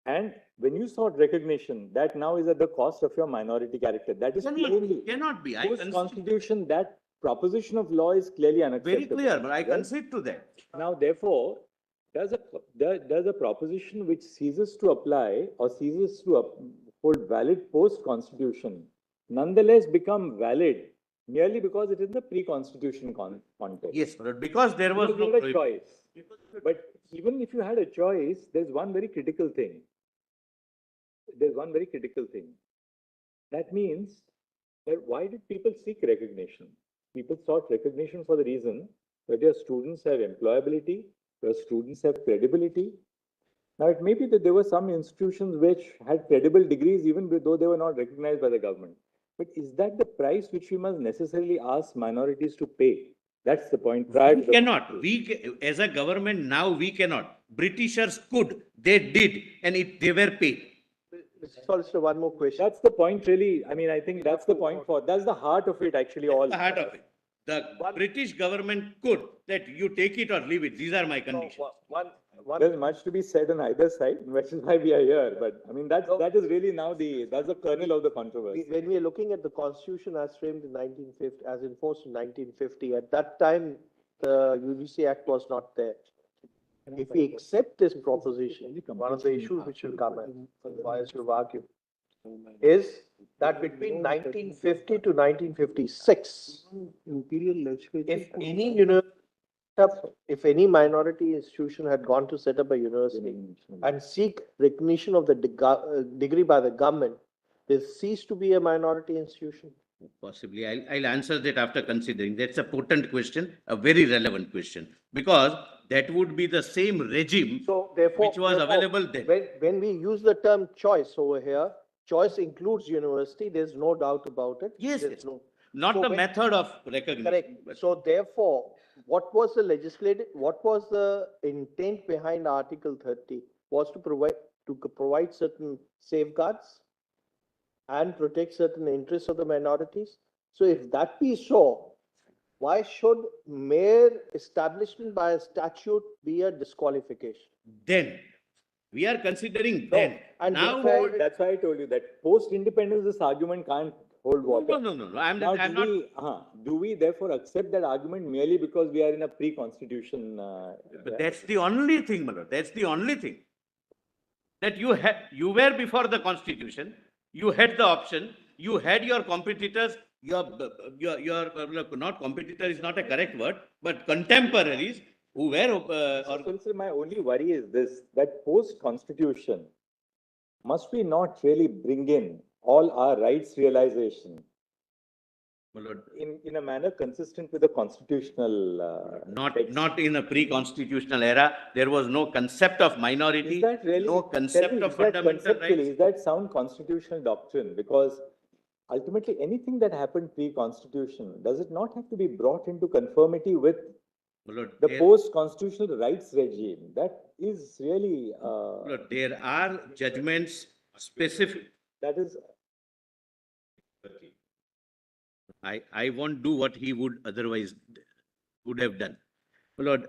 and when you sought recognition, that now is at the cost of your minority character. That is plainly, Cannot be. I concede. post-constitution, that proposition of law is clearly unacceptable. Very clear, but I Right? concede to that. Now, therefore, does a proposition which ceases to apply or ceases to hold valid post-constitution nonetheless become valid merely because it is in the pre-constitution context? Yes, but because there was Because no you had a choice. But even if you had a choice, there's one very critical thing. That means that why did people seek recognition? People sought recognition for the reason that your students have employability, your students have credibility. Now, it may be that there were some institutions which had credible degrees even though they were not recognized by the government. But is that the price which we must necessarily ask minorities to pay? That's the point. We cannot. As a government now, we cannot. Britishers could, they did, and they were paid. Mr. Solicitor, one more question. That's the point, really. I mean, I think that's the point that's the heart of it, actually. All The heart of it. The British government could, that you take it or leave it. These are my conditions. There's much to be said on either side, which is why we are here. But I mean, that is really now that's the kernel of the controversy. When we are looking at the constitution as framed in 1950, as enforced in 1950, at that time, the UGC Act was not there. If we accept this proposition, one of the issues which will come in, why will argue, is that between 1950 to 1956, if any minority institution had gone to set up a university and seek recognition of the degree by the government, this ceased to be a minority institution. Possibly. I'll answer that after considering. That's a potent question, a very relevant question, because that would be the same regime So therefore, which was available then. When we use the term choice over here, choice includes university, there's no doubt about it. Yes, There's yes. no- Not So the when- method of recognition. Correct. but- So therefore, what was the intent behind Article 30 was to provide, to provide certain safeguards and protect certain interests of the minorities. So if that be so, why should mere establishment by a statute be a disqualification? Then, we are considering No, then. and Now, therefore- That's why I told you that post-independence, this argument can't hold water. no, I'm Now, I'm not. do we therefore accept that argument merely because we are in a pre-constitution? But that's the only thing, my lord. That's the only thing. That you were before the constitution, you had the option, you had your competitors, your not competitor is not a correct word, but contemporaries who were, So, my only worry is this, that post-constitution, must we not really bring in all our rights realization my lord, in a manner consistent with the constitutional text? not in a pre-constitutional era, there was no concept of minority, Is that really? no Tell concept me, of is that fundamental conceptually, rights. is that sound constitutional doctrine? Because ultimately, anything that happened pre-constitution, does it not have to be brought into conformity with My lord, the post-constitutional rights regime? That is really, my lord, there are judgments specific. that is, I won't do what he would otherwise would have done. My lord,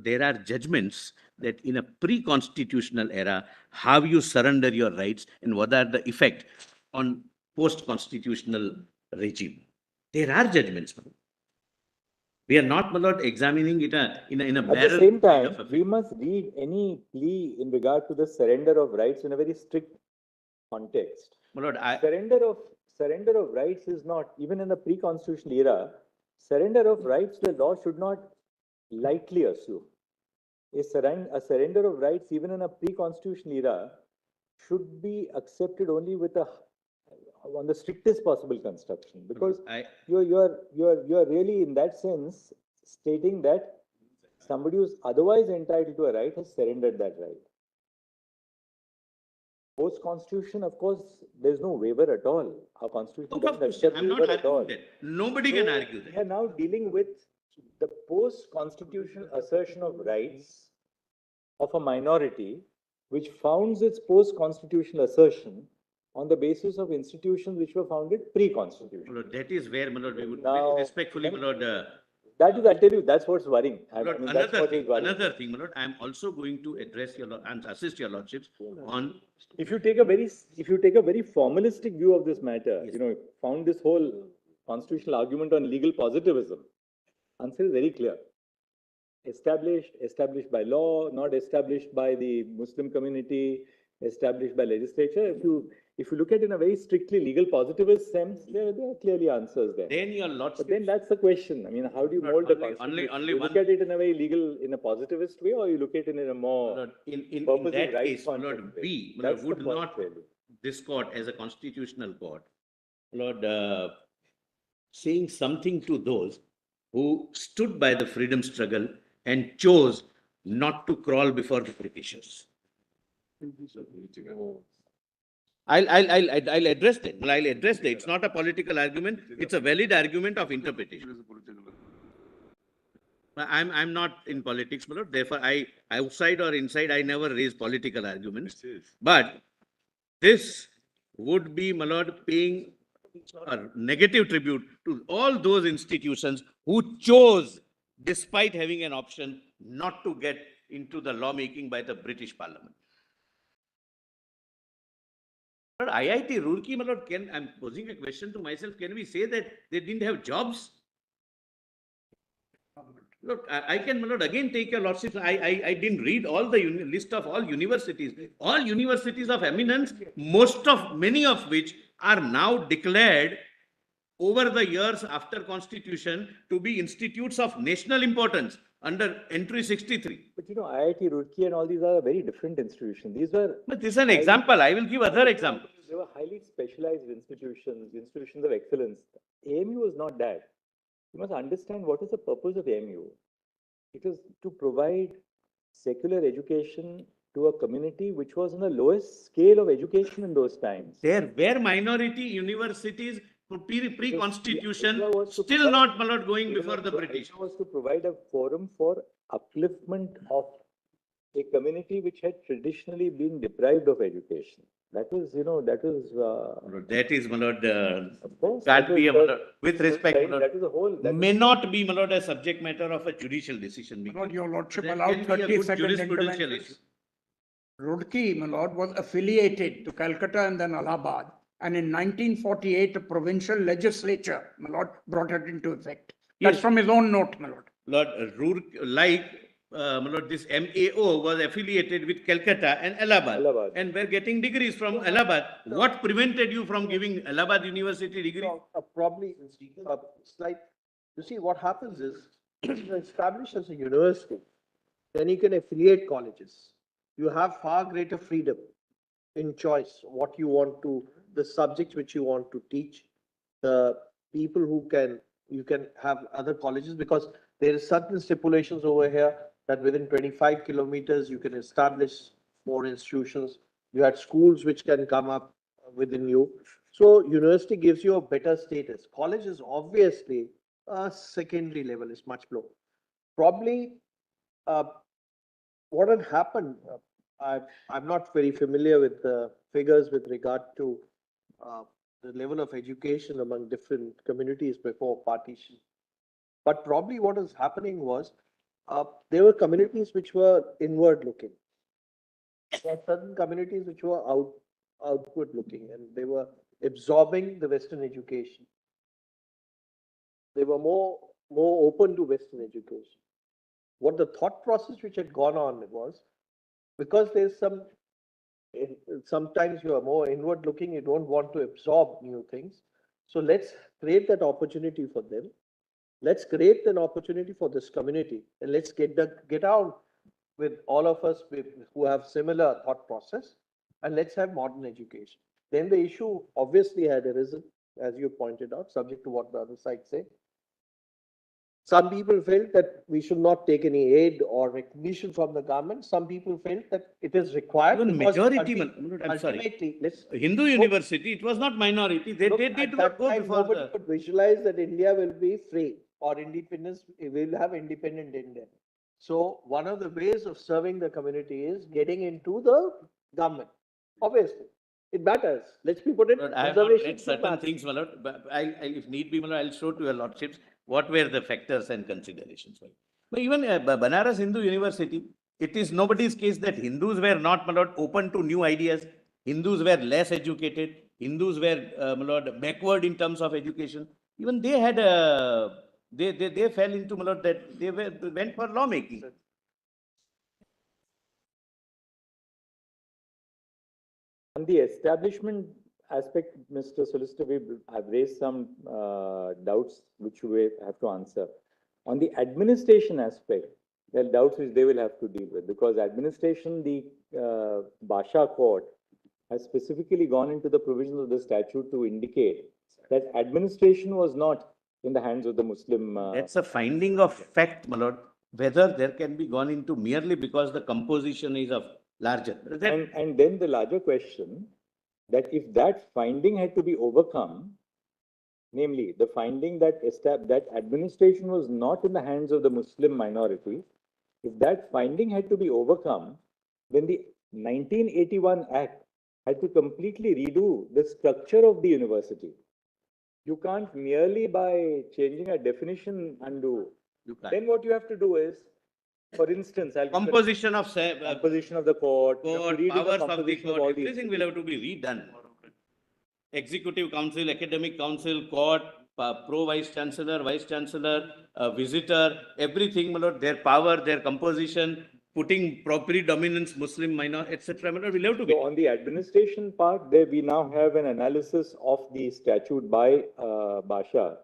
there are judgments that in a pre-constitutional era, how you surrender your rights and what are the effect on post-constitutional regime. There are judgments. My lord. We are not, my lord, examining it in a at the barrel same kind time, of a we must read any plea in regard to the surrender of rights in a very strict context. My lord, Surrender of rights is not, even in the pre-constitutional era, surrender of rights, the law should not lightly assume. A surrender of rights, even in a pre-constitutional era, should be accepted only with on the strictest possible construction, because you're really in that sense stating that somebody who's otherwise entitled to a right has surrendered that right. Post-constitution, of course, there's no waiver at all. Our constitution doesn't accept I'm not waiver at all. arguing that. Nobody can argue We that. are now dealing with the post-constitutional assertion of rights of a minority, which founds its post-constitutional assertion on the basis of institutions which were founded pre-constitution. My lord, that is where, my lord, we would Now- respectfully, my lord, That is, I'll tell you, that's what's worrying. I Lord, mean, that's what is worrying. another thing, my lord, I am also going to address your lord and assist your lordships on. If you take a very formalistic view of this matter, found this whole constitutional argument on legal positivism, answer is very clear. Established by law, not established by the Muslim community, established by legislature. If you look at it in a very strictly legal positivist sense, there are clearly answers there. Then your But lordship, then that's the question. I mean, how do you Not mold the only- constitution? only You one- look at it in a very legal, in a positivist way, or you look at it in a more Lord, in purposive that rights case, my lord, concept way? we, my That's lord, the would point, not, really. this court as a constitutional court, Lord, saying something to those who stood by the freedom struggle and chose not to crawl before the Britishers. I'll address that. I'll address that. It's not a political argument. It's a valid argument of interpretation. I'm not in politics, my lord. Therefore, outside or inside, I never raise political arguments. But this would be, my lord, paying a negative tribute to all those institutions who chose, despite having an option, not to get into the lawmaking by the British Parliament. Lord, IIT Roorkee, my lord, I'm posing a question to myself, can we say that they didn't have jobs? Look, I can, my lord, again take your lordship. I didn't read all the list of all universities. All universities of eminence, many of which are now declared over the years after constitution to be institutes of national importance under entry 63. But IIT Roorkee and all these are very different institutions. These were. But this is an example. I will give other examples. They were highly specialized institutions of excellence. AMU was not that. You must understand what is the purpose of AMU. It was to provide secular education to a community which was on the lowest scale of education in those times. There were minority universities pre-constitution, Idea was to still provide- not, my lord, going before the The British. idea was to provide a forum for upliftment of a community which had traditionally been deprived of education. That was, That is, my lord, of course, can't that be, was my the- lord, with respect, my lord, that is a whole, that may not be, my lord, a subject matter of a judicial decision My lord, making. your lordship There allowed can be a good 30-second jurisprudential interventions. issue. Roorkee, my lord, was affiliated to Calcutta and then Allahabad. And in 1948, a provincial legislature, my lord, brought it into effect. That's Yes. from his own note, my lord. Lord, my lord, this MAO was affiliated with Calcutta and Allahabad. Allahabad. And were getting degrees from Allahabad. What prevented you from giving Allahabad University degree? Probably, slight, you see, what happens is, you establish as a university, then you can affiliate colleges. You have far greater freedom in choice, what you want to, the subjects which you want to teach, the people who you can have other colleges, because there is certain stipulations over here that within 25 kilometers, you can establish more institutions. You had schools which can come up within you. So university gives you a better status. College is obviously a secondary level, is much lower. Probably, what had happened, I'm not very familiar with the figures with regard to the level of education among different communities before partition. But probably what was happening was, there were communities which were inward looking. There are certain communities which were outward looking, and they were absorbing the Western education. They were more open to Western education. What the thought process which had gone on was, because there's sometimes you are more inward looking, you don't want to absorb new things. So let's create that opportunity for them. Let's create an opportunity for this community, and let's get out with all of us who have similar thought process, and let's have modern education. Then the issue obviously had arisen, as you pointed out, subject to what the other side say. Some people felt that we should not take any aid or recognition from the government. Some people felt that it is required. Even because majority, I'm sorry. ultimately, let's. Hindu University, it was not minority. They Look, did at go that go time, before nobody the. could visualize that India will be free or independence, we will have independent India. So one of the ways of serving the community is getting into the government. Obviously, it matters. Let's be put it. Lord, I have not Reservation read do certain matter. things, my lord, but if need be, my lord, I'll show to your lordships what were the factors and considerations. But even Banaras Hindu University, it is nobody's case that Hindus were not, my lord, open to new ideas. Hindus were less educated. Hindus were, my lord, backward in terms of education. Even they had they fell into, my lord, that they went for lawmaking. On the establishment aspect, Mr. Solicitor, I've raised some doubts which we have to answer. On the administration aspect, there are doubts which they will have to deal with, because administration, the Basha court has specifically gone into the provisions of the statute to indicate that administration was not in the hands of the Muslim. That's a finding of fact, my lord, whether there can be gone into merely because the composition is of larger. And then the larger question, that if that finding had to be overcome, namely the finding that that administration was not in the hands of the Muslim minority, if that finding had to be overcome, then the 1981 Act had to completely redo the structure of the university. You can't merely by changing a definition undo. You can't. Then what you have to do is, for instance, Composition of composition of the court, you have to redo powers of the composition of court, all these everything will have to be redone. Executive Council, Academic Council, court, pro vice chancellor, visitor, everything, my lord, their power, their composition, putting predominance Muslim minor, etc. My lord, will have to be. So on the administration part, there we now have an analysis of the statute by Basha,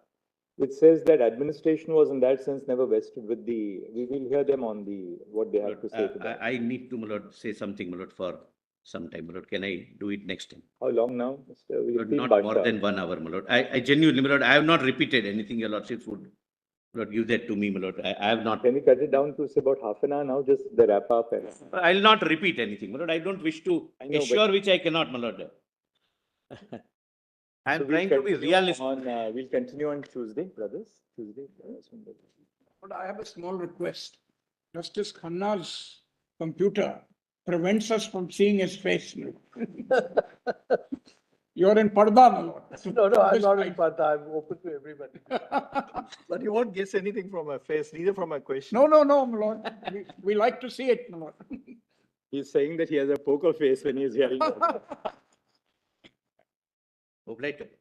which says that administration was in that sense never vested with the, we will hear them on the, what they have to say to that. I need to, my lord, say something, my lord, for some time, my lord. Can I do it next time? How long now, Mr. Lord, not more than 1 hour, my lord. I genuinely, my lord, I have not repeated anything your lordships would, Lord, give that to me, my lord. I have not. Can we cut it down to say about half an hour now, just the wrap up? And... I'll not repeat anything, my lord. I don't wish to assure which I cannot, my lord. I'm trying to be realistic. We'll continue on Tuesday, brothers. But I have a small request. Justice Khanna's computer prevents us from seeing his face. You're in Parda, my lord. No, I'm This not in life. Partha, I'm open to everybody. But you won't guess anything from my face, neither from my question. No, my lord. We like to see it, my lord. He's saying that he has a poker face when he's hearing that. Obliged.